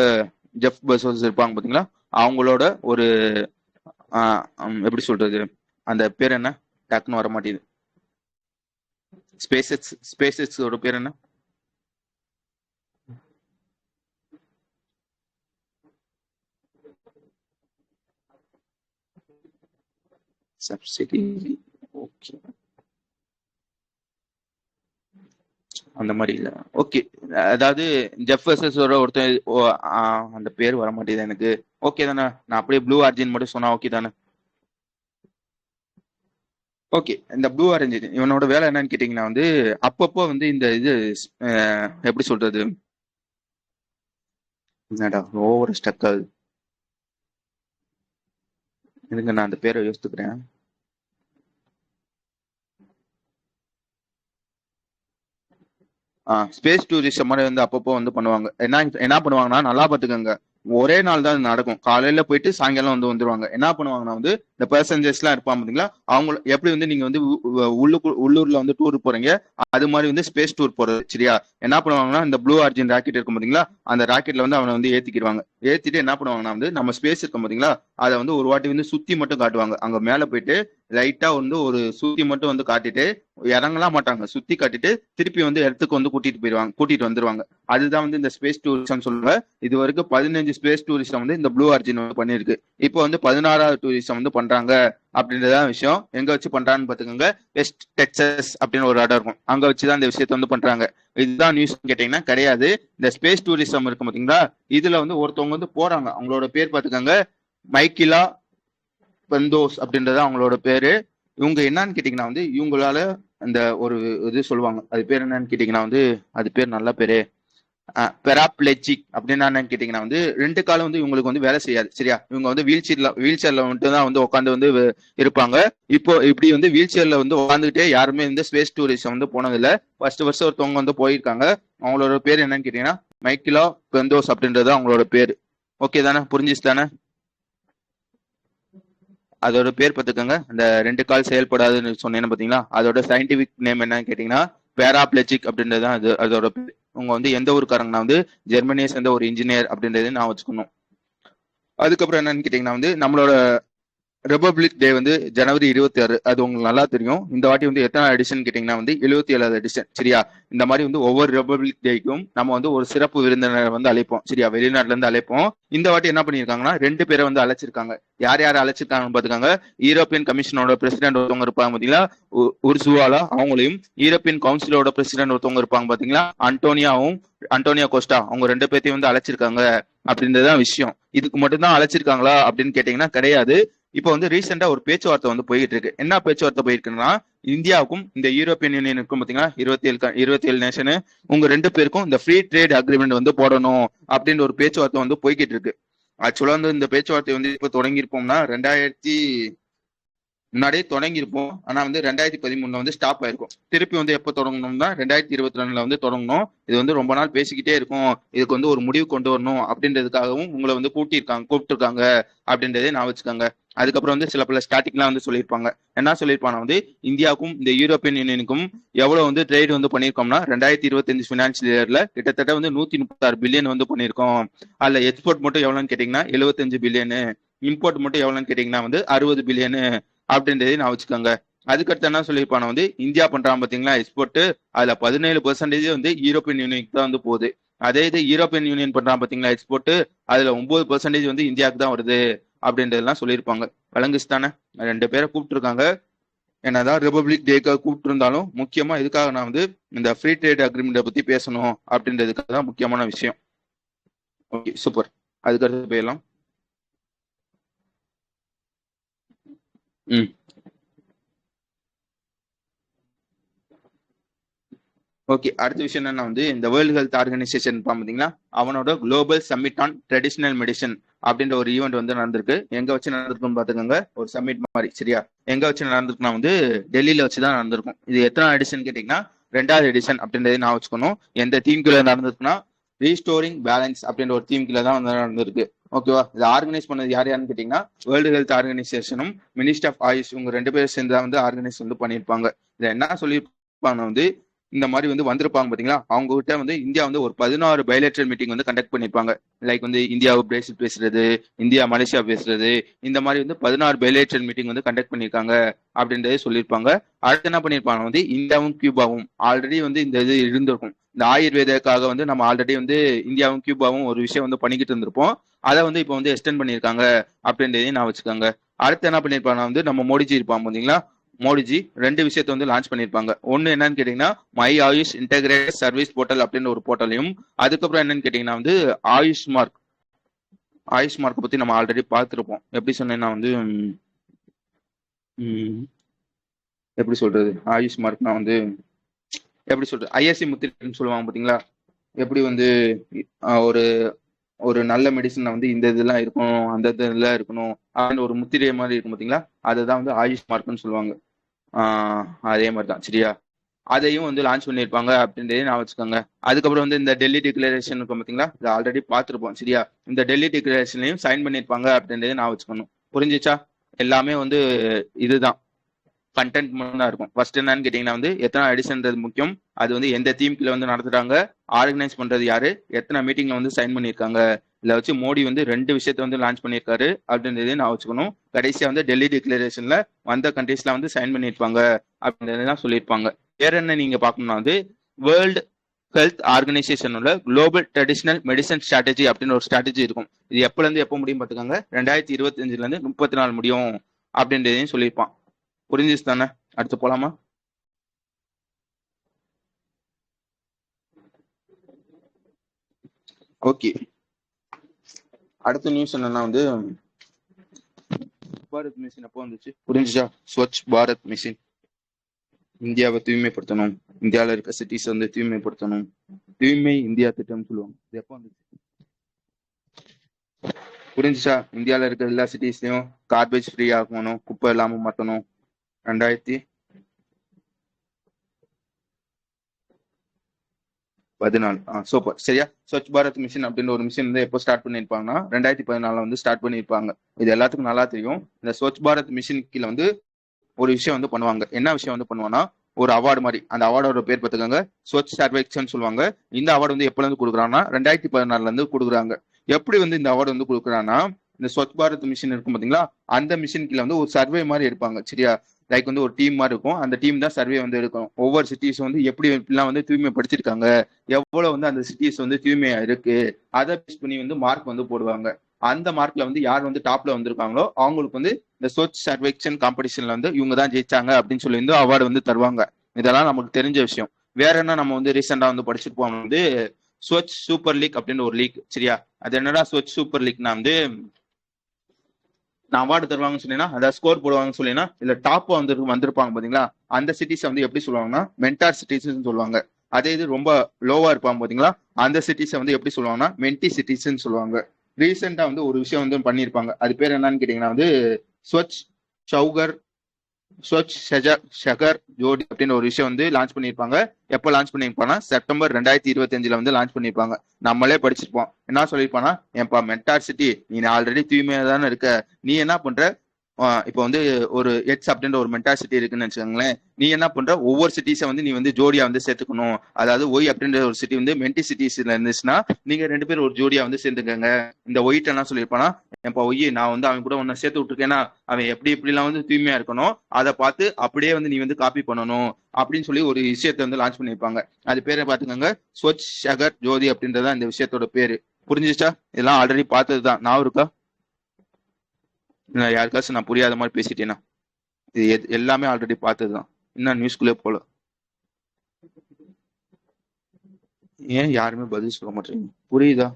ஜெஃப் பெசோஸ் இருப்பாங்க பாத்தீங்களா, அவங்களோட ஒரு எப்படி சொல்றது, அந்த பேர் என்ன, டக்குன்னு வர மாட்டேங்குது. ஸ்பேஸ் எக்ஸோட பேர் என்ன? சப்சிடி. ஓகே, அந்த மாதிரி இல்ல. ஓகே, அதாவது ஜெஃப் வெசஸோட ஒருத்தர் அந்த பேர் வர மாட்டேங்குது எனக்கு. ஓகே தானே, நான் அப்படியே ப்ளூ ஆர்ஜின் மட்டும் சொன்னா ஓகே தானே? ஓகே, இந்த ப்ளூ ஆரஞ்சு இவனோட வேலை என்னன்னு கேட்டீங்கன்னா வந்து அப்பப்போ வந்து இந்த இது எப்படி சொல்றது, என்னடா ஓவர் ஸ்டக் ஆகுது, இதுங்க நான் அந்த பேரை யோசித்துக்கிறேன். ஸ்பேஸ் டூரிஸ்ட் மாதிரி வந்து அப்பப்போ வந்து பண்ணுவாங்க. என்ன பண்ணுவாங்கன்னா, நல்லா பார்த்துக்கோங்க, ஒரே நாள் தான் நடக்கும். காலையில போயிட்டு சாயங்காலம் வந்து வந்துருவாங்க. என்ன பண்ணுவாங்கன்னா வந்து இந்த பேசஞ்சர்ஸ் எல்லாம் இருப்பாங்க பாத்தீங்களா, அவங்க எப்படி வந்து நீங்க வந்து உள்ளூர்ல வந்து டூர் போறீங்க, அது மாதிரி வந்து ஸ்பேஸ் டூர் போறது. சரியா? என்ன பண்ணுவாங்கன்னா, இந்த ப்ளூ ஆர்ஜின் ராக்கெட் இருக்கும் பாத்தீங்களா, அந்த ராக்கெட்ல வந்து அவனை வந்து ஏத்திக்கிடுவாங்க. ஏத்திட்டு என்ன பண்ணுவாங்கன்னா வந்து நம்ம ஸ்பேஸ் இருக்கும் பாத்தீங்களா, அதை வந்து ஒரு வாட்டி வந்து சுத்தி மட்டும் காட்டுவாங்க. அங்க மேல போயிட்டு லைட்டா வந்து ஒரு சுத்தி மட்டும் வந்து காட்டிட்டு இறங்கலாம் மாட்டாங்க, சுத்தி காட்டிட்டு திருப்பி வந்து இடத்துக்கு வந்து கூட்டிட்டு வந்துருவாங்க. அதுதான் வந்து இந்த ஸ்பேஸ் டூரிசம் சொல்லுவாங்க. இது வரைக்கும் 15 ஸ்பேஸ் டூரிசம் வந்து இந்த ப்ளூ ஆர்ஜின் வந்து பண்ணிருக்கு. இப்போ வந்து 16வது டூரிசம் வந்து பண்றாங்க அப்படின்றதான் விஷயம். எங்க வச்சு பண்றான்னு பாத்துக்கோங்க, வெஸ்ட் டெக்சஸ் அப்படின்னு ஒரு இடம் இருக்கும், அங்க வச்சுதான் இந்த விஷயத்த வந்து பண்றாங்க. இதுதான் நியூஸ் கேட்டீங்கன்னா கிடையாது. இந்த ஸ்பேஸ் டூரிசம் இருக்கும் பாத்தீங்களா, இதுல வந்து ஒருத்தவங்க வந்து போறாங்க. அவங்களோட பேர் பாத்துக்கோங்க, மைக்கிலா பெந்தோஸ் அப்படின்றது அவங்களோட பேரு. இவங்க என்னன்னு கேட்டீங்கன்னா வந்து இவங்களால அந்த ஒரு இது சொல்லுவாங்க, அது பேர் என்னன்னு கேட்டீங்கன்னா வந்து அது பேர் நல்ல பேரு பெராப்ளெஜிக் அப்படின்னா என்னன்னு கேட்டீங்கன்னா வந்து 2 காலம் வந்து இவங்களுக்கு வந்து வேலை செய்யாது. சரியா? இவங்க வந்து வீல் சேர்ல மட்டும் தான் வந்து உட்காந்து வந்து இருப்பாங்க. இப்போ இப்படி வந்து வீல் சேர்ல வந்து உட்காந்துக்கிட்டே யாருமே வந்து ஸ்பேஸ் டூரிசம் வந்து போனதில்லை. ஃபர்ஸ்ட் ஒருத்தவங்க வந்து போயிருக்காங்க. அவங்களோட பேர் என்னன்னு கேட்டீங்கன்னா மைக்கிலா பெந்தோஸ் அப்படின்றது அவங்களோட பேரு. ஓகே தானே? புரிஞ்சிச்சு தானே? அதோட பேர் பார்த்துக்கோங்க. அந்த 2 கால் செயல்படாதுன்னு சொன்னேன்னு பாத்தீங்களா, அதோட சயின்டிபிக் நேம் என்னன்னு கேட்டீங்கன்னா பேராப்ளெஜிக் அப்படின்றது தான் அதோட பேர். உங்க வந்து எந்த ஊருக்காரங்கன்னா வந்து ஜெர்மனியை சேர்ந்த ஒரு இன்ஜினியர் அப்படின்றத நான் வச்சுக்கணும். அதுக்கப்புறம் என்னன்னு கேட்டீங்கன்னா வந்து நம்மளோட ரிபப்ளிக் டே வந்து ஜனவரி 26. அது உங்களுக்கு நல்லா தெரியும். இந்த வாட்டி வந்து எத்தனை எடிஷன் கேட்டீங்கன்னா வந்து 77வது எடிஷன். சரியா? இந்த மாதிரி வந்து ஒவ்வொரு ரிபப்ளிக் டேக்கும் நம்ம வந்து ஒரு சிறப்பு விருந்தினர் வந்து அழைப்போம். சரியா? வெளிநாட்டுல இருந்து அழைப்போம். இந்த வாட்டி என்ன பண்ணிருக்காங்கன்னா 2 பேரை வந்து அழைச்சிருக்காங்க. யார் யார் அழைச்சிருக்காங்கன்னு பாத்துக்காங்க. யூரோப்பியன் கமிஷனோட பிரசிடென்ட் ஒருத்தவங்க இருப்பாங்க பாத்தீங்களா, உர்சுவாலா, அவங்களையும் யூரோப்பியன் கவுன்சிலோட பிரசிடென்ட் ஒருத்தவங்க இருப்பாங்க பாத்தீங்களா, அண்டோனியா கோஸ்டா, அவங்க 2 பேர்த்தையும் வந்து அழைச்சிருக்காங்க அப்படின்றதுதான் விஷயம். இதுக்கு மட்டும்தான் அழைச்சிருக்காங்களா அப்படின்னு கேட்டீங்கன்னா கிடையாது. இப்போ வந்து ரீசெண்டா ஒரு பேச்சுவார்த்தை வந்து போயிட்டு இருக்கு. என்ன பேச்சுவார்த்தை போயிருக்குன்னா, இந்தியாவுக்கும் இந்த யூரோப்பியன் யூனியனுக்கும் பாத்தீங்கன்னா 27 நேஷனு, உங்க 2 பேருக்கும் இந்த ஃப்ரீ ட்ரேட் அக்ரிமெண்ட் வந்து போடணும் அப்படின்னு ஒரு பேச்சுவார்த்தை வந்து போய்கிட்டு இருக்கு. ஆக்சுவலா வந்து இந்த பேச்சுவார்த்தை வந்து இப்ப தொடங்கியிருப்போம்னா முன்னாடியே தொடங்கியிருப்போம். ஆனா வந்து 2013 வந்து ஸ்டாப் ஆயிருக்கும். திருப்பி வந்து எப்போ தொடங்கணும்னா 2022 வந்து தொடங்கணும். இது வந்து ரொம்ப நாள் பேசிக்கிட்டே இருக்கும், இதுக்கு வந்து ஒரு முடிவு கொண்டு வரணும் அப்படின்றதுக்காகவும் உங்களை வந்து கூப்பிட்டுருக்காங்க அப்படின்றதே நான் வச்சுக்கோங்க. அதுக்கப்புறம் வந்து சில பல ஸ்டாட்டிக்லாம் வந்து சொல்லியிருப்பாங்க. என்ன சொல்லியிருப்பாங்க வந்து இந்தியாவுக்கும் இந்த யூரோப்பியன் யூனியனுக்கும் எவ்வளவு வந்து ட்ரேட் வந்து பண்ணியிருக்கோம்னா 2025 ஃபினான்சியல் இயர்ல கிட்டத்தட்ட வந்து 136 பில்லியன் வந்து பண்ணியிருக்கோம். அதுல எக்ஸ்போர்ட் மட்டும் எவ்வளோன்னு கேட்டீங்கன்னா 75 பில்லியனு, இம்போர்ட் மட்டும் எவ்வளோன்னு கேட்டீங்கன்னா வந்து 60 பில்லியனு அப்படின்றதே நான் வச்சுக்கோங்க. அதுக்கடுத்து என்ன சொல்லியிருப்பான வந்து இந்தியா பண்றான் பாத்தீங்களா எக்ஸ்போர்ட், அதுல 17% வந்து யூரோப்பியன் யூனியனுக்கு தான் வந்து போகுது. அதே இது யூரோப்பியன் யூனியன் பண்றான் பாத்தீங்களா எக்ஸ்போர்ட், அதுல 9% வந்து இந்தியாவுக்கு தான் வருது அப்படின்றதெல்லாம் சொல்லியிருப்பாங்க. விளங்குச்சு தானே? 2 பேரை கூப்பிட்டுருக்காங்க. என்னதான் ரிபப்ளிக் டேக்காக கூப்பிட்டு இருந்தாலும் முக்கியமா இதுக்காக நான் வந்து இந்த ஃப்ரீ ட்ரேட் அக்ரிமெண்ட்டை பத்தி பேசணும் அப்படின்றதுக்காக தான் முக்கியமான விஷயம். Okay, super. அதுக்கடுத்து போயிடலாம். ஓகே, அடுத்த விஷயம் என்னன்னா வந்து இந்த வேர்ல்டு ஹெல்த் ஆர்கனைசேஷன் பாத்தீங்கன்னா அவனோட global summit on traditional medicine அப்படின்ற ஒரு ஈவெண்ட் வந்து நடந்திருக்கு. எங்க வச்சு நடந்திருக்குன்னு பாத்துக்கோங்க, ஒரு சம்மிட் மாதிரி. சரியா? எங்க வச்சு நடந்திருக்குன்னா வந்து டெல்லியில வச்சுதான் நடந்திருக்கும். இது எத்தனை எடிஷன் கேட்டீங்கன்னா 2வது எடிஷன் அப்படின்றத நான் வச்சுக்கணும். எந்த தீம் கீழே நடந்திருக்குன்னா ரீஸ்டோரிங் பேலன்ஸ் அப்படின்ற ஒரு தீம் கீழே தான் வந்து நடந்திருக்கு. ஓகேவா? இதை ஆர்கனைஸ் பண்ணது யாருன்னு கேட்டீங்கன்னா வேர்ல்டு ஹெல்த் ஆர்கனைசேஷனும் மினிஸ்டர் ஆஃப் ஆயுஷ், இவங்க 2 பேரும் சேர்ந்து தான் வந்து ஆர்கனைஸ் வந்து பண்ணியிருப்பாங்க. இதை என்ன சொல்லியிருப்பாங்க வந்து இந்த மாதிரி வந்து வந்திருப்பாங்க பாத்தீங்களா, அவங்க கிட்ட வந்து இந்தியா வந்து ஒரு 16 பைலேட்டரல் மீட்டிங் வந்து கண்டக்ட் பண்ணிருப்பாங்க. லைக் வந்து இந்தியாவை பிரேசில் பேசுறது, இந்தியா மலேசியா பேசுறது, இந்த மாதிரி வந்து 16 பைலேட்டரல் மீட்டிங் வந்து கண்டக்ட் பண்ணிருக்காங்க அப்படின்றதே சொல்லியிருப்பாங்க. அடுத்து என்ன பண்ணிருப்பாங்க வந்து இந்தியாவும் கியூபாவும் ஆல்ரெடி வந்து இந்த இது இருந்திருக்கும். இந்த ஆயுர்வேதக்காக வந்து நம்ம ஆல்ரெடி வந்து இந்தியாவும் கியூபாவும் ஒரு விஷயம் வந்து பண்ணிக்கிட்டு இருந்திருப்போம். அதை வந்து இப்போ வந்து எக்ஸ்டெண்ட் பண்ணியிருக்காங்க அப்படின்றதையும் நான் வச்சுக்கோங்க. அடுத்து என்ன பண்ணிருப்பாங்க வந்து நம்ம மோடிஜி இருப்பாங்க பாத்தீங்களா, மோடிஜி 2 விஷயத்த வந்து லான்ச் பண்ணிருப்பாங்க. ஒன்னு என்னன்னு கேட்டீங்கன்னா my AYUSH integrated service portal அப்படின்னு ஒரு போர்ட்டலையும், அதுக்கப்புறம் என்னன்னு கேட்டீங்கன்னா வந்து ஆயுஷ் மார்க். ஆயுஷ் மார்க் பத்தி நம்ம ஆல்ரெடி பார்த்துருப்போம். எப்படி சொன்னேன்னா வந்து எப்படி சொல்றது, ஆயுஷ் மார்க்னா வந்து எப்படி சொல்றது, ஐஎஸ்சி முத்திரைன்னு சொல்லுவாங்க பாத்தீங்களா, எப்படி வந்து ஒரு ஒரு நல்ல மெடிசன் வந்து இந்த இதெல்லாம் இருக்கணும், அந்த இதெல்லாம் இருக்கணும் அப்படின்னு ஒரு முத்திரை மாதிரி இருக்கும் பாத்தீங்களா, அதுதான் வந்து ஆயுஷ் மார்க்னு சொல்லுவாங்க. அதே மாதிரி தான் சரியா, அதையும் வந்து லான்ச் பண்ணியிருப்பாங்க அப்படின்றதே நான் வச்சுக்கோங்க. அதுக்கப்புறம் வந்து இந்த டெல்லி டிக்ளரேஷன் இருக்கும் பார்த்தீங்களா, இதை ஆல்ரெடி பார்த்துருப்போம் சரியா, இந்த டெல்லி டிக்ளரேஷன்லையும் சைன் பண்ணியிருப்பாங்க அப்படின்றதே நான் வச்சுக்கணும். புரிஞ்சிச்சா? எல்லாமே வந்து இதுதான் கண்டென்ட் மட்டும் தான் இருக்கும். ஃபர்ஸ்ட் என்னன்னு கேட்டீங்கன்னா வந்து எத்தனை எடிஷன்றது முக்கியம், அது வந்து எந்த தீம் கீழ வந்து நடத்துறாங்க, ஆர்கனைஸ் பண்றது யாரு, எத்தனை மீட்டிங்ல வந்து சைன் பண்ணியிருக்காங்க. இதில் வச்சு மோடி வந்து 2 விஷயத்த வந்து லான்ச் பண்ணியிருக்காரு அப்படின்றதே நான் வச்சுக்கணும். கடைசியா வந்து டெல்லி டிக்ளரேஷன்ல வந்த கண்ட்ரீஸ்லாம் வந்து சைன் பண்ணியிருப்பாங்க அப்படின்றதான் சொல்லியிருப்பாங்க. வேற என்ன நீங்க பார்க்கணும்னா வந்து வேர்ல்டு ஹெல்த் ஆர்கனைசேஷனோட குளோபல் ட்ரெடிஷனல் மெடிசன் ஸ்ட்ராட்டஜி அப்படின்னு ஒரு ஸ்ட்ராட்டஜி இருக்கும். இது எப்பல இருந்து எப்போ முடியும் பார்த்துக்காங்க, 2025ல இருந்து 34 முடியும் அப்படின்றதையும் சொல்லியிருப்பான். புரிஞ்சிச்சு தானே? அடுத்து போலாமா? ஓகே, அடுத்த நியூஸ் என்னன்னா வந்து பாரத் மிஷன் எப்போ வந்துச்சு புரிஞ்சுச்சா? ஸ்வச் பாரத் மிஷன், இந்தியாவை தூய்மைப்படுத்தணும், இந்தியாவில் இருக்க சிட்டிஸ் வந்து தூய்மைப்படுத்தணும், தூய்மை இந்தியா திட்டம் சொல்லுவாங்க. இது எப்போ வந்துச்சு புரிஞ்சுச்சா? இந்தியாவில் இருக்க எல்லா சிட்டிஸ்லயும் கார்பேஜ் ஃப்ரீ ஆகணும், குப்பை இல்லாம மாற்றணும். 2014 சூப்பர் சரியா. ஸ்வச் பாரத் மிஷன் அப்படின்னு ஒரு மிஷன் வந்து எப்போ ஸ்டார்ட் பண்ணியிருப்பாங்கன்னா 2014 வந்து ஸ்டார்ட் பண்ணியிருப்பாங்க. இது எல்லாத்துக்கும் நல்லா தெரியும். இந்த ஸ்வச் பாரத் மிஷன் கீழே வந்து ஒரு விஷயம் வந்து பண்ணுவாங்க. என்ன விஷயம் வந்து பண்ணுவாங்கன்னா ஒரு அவார்டு மாதிரி, அந்த அவார்டோட பேர் பார்த்துக்கோங்க, ஸ்வச் சர்வேக்ஷன் சொல்லுவாங்க. இந்த அவார்டு வந்து எப்பல இருந்து கொடுக்குறாங்கன்னா 2014 இருந்து கொடுக்குறாங்க. எப்படி வந்து இந்த அவார்டு வந்து கொடுக்குறாங்கன்னா, இந்த ஸ்வச் பாரத் மிஷன் இருக்கும் பாத்தீங்களா, அந்த மிஷன் கீழே வந்து ஒரு சர்வே மாதிரி எடுப்பாங்க சரியா. லைக் வந்து ஒரு டீம் மாதிரி இருக்கும், அந்த டீம் தான் சர்வே வந்து எடுக்கும். ஒவ்வொரு சிட்டிஸ் வந்து எப்படி எப்படிலாம் வந்து தூய்மைப்படுத்திருக்காங்க, எவ்வளவு வந்து அந்த சிட்டிஸ் வந்து தூய்மையா இருக்கு, அதை பேஸ் பண்ணி வந்து மார்க் வந்து போடுவாங்க. அந்த மார்க்ல வந்து யார் வந்து டாப்ல வந்திருக்காங்களோ அவங்களுக்கு வந்து இந்த ஸ்வச் சர்வேக்ஷன் காம்படிஷன்ல வந்து இவங்க தான் ஜெயிச்சாங்க அப்படின்னு சொல்லி வந்து அவார்டு வந்து தருவாங்க. இதெல்லாம் நமக்கு தெரிஞ்ச விஷயம். வேற என்ன நம்ம வந்து ரீசெண்டா வந்து படிச்சிருப்போம் வந்து ஸ்வச் சூப்பர் லீக் அப்படின்னு ஒரு லீக் சரியா. அது என்னடா ஸ்வச் சூப்பர் லீக்னா வந்து நான் அவார்டு தருவாங்கன்னு சொன்னீங்கன்னா, அதாவது ஸ்கோர் போடுவாங்கன்னு சொன்னீங்கன்னா, இல்ல டாப் வந்து வந்திருப்பாங்க பாத்தீங்களா, அந்த சிட்டிஸ் வந்து எப்படி சொல்லுவாங்கன்னா மென்டார் சிட்டிஸ் சொல்லுவாங்க. அதே இது ரொம்ப லோவா இருப்பாங்க பாத்தீங்களா, அந்த சிட்டிஸை வந்து எப்படி சொல்லுவாங்கன்னா மென்டி சிட்டிஸ்ன்னு சொல்லுவாங்க. ரீசெண்டா வந்து ஒரு விஷயம் வந்து பண்ணியிருப்பாங்க. அது பேர் என்னன்னு கேட்டீங்கன்னா வந்து ஸ்வச் சௌகர் ஸ்வச் ஷகர் ஜோடி அப்படின்னு ஒரு விஷயம் வந்து லான்ச் பண்ணியிருப்பாங்க. எப்போ லான்ச் பண்ணியிருப்பாங்கன்னா செப்டம்பர் 2025 வந்து லான்ச் பண்ணியிருப்பாங்க. நம்மளே படிச்சிருப்போம். என்ன சொல்லியிருப்பானா, ஏன்பா மென்டார் சிட்டி, நீ ஆல்ரெடி தூய்மையா தானே இருக்க, நீ என்ன பண்ற, இப்போ வந்து ஒரு எட்ஸ் அப்படின்ற ஒரு மென்டாசிட்டி இருக்குன்னு வச்சுக்கோங்களேன், நீ என்ன பண்ற, ஒவ்வொரு சிட்டிஸை வந்து நீ வந்து ஜோடியா வந்து சேர்த்துக்கணும். அதாவது ஒய் அப்படின்ற ஒரு சிட்டி வந்து மென்டி சிட்டிஸ்ல இருந்துச்சுன்னா நீங்க 2 பேரும் ஒரு ஜோடியா வந்து சேர்ந்துக்கங்க. இந்த ஒயிட் என்ன சொல்லியிருப்பானா, எப்ப ஒய் நான் வந்து அவன் கூட உன்னை சேர்த்து விட்டுருக்கேன்னா அவன் எப்படி எப்படிலாம் வந்து தூய்மையா இருக்கணும், அதை பார்த்து அப்படியே வந்து நீ வந்து காப்பி பண்ணணும் அப்படின்னு சொல்லி ஒரு விஷயத்தை வந்து லான்ச் பண்ணியிருப்பாங்க. அது பேரை பார்த்துக்கோங்க, ஸ்வச் ஷகர் ஜோதி அப்படின்றதான் இந்த விஷயத்தோட பேரு. புரிஞ்சிச்சா? இதெல்லாம் ஆல்ரெடி பார்த்ததுதான், நான் இருக்கா யாருக்காச்சும் நான் புரியாத மாதிரி பேசிட்டேன்னா, இது எல்லாமே ஆல்ரெடி பார்த்ததுதான், இன்னும் நியூஸ்குள்ளே போல. ஏன் யாருமே பதில் சொல்ல மாட்டேங்க, புரியுதா?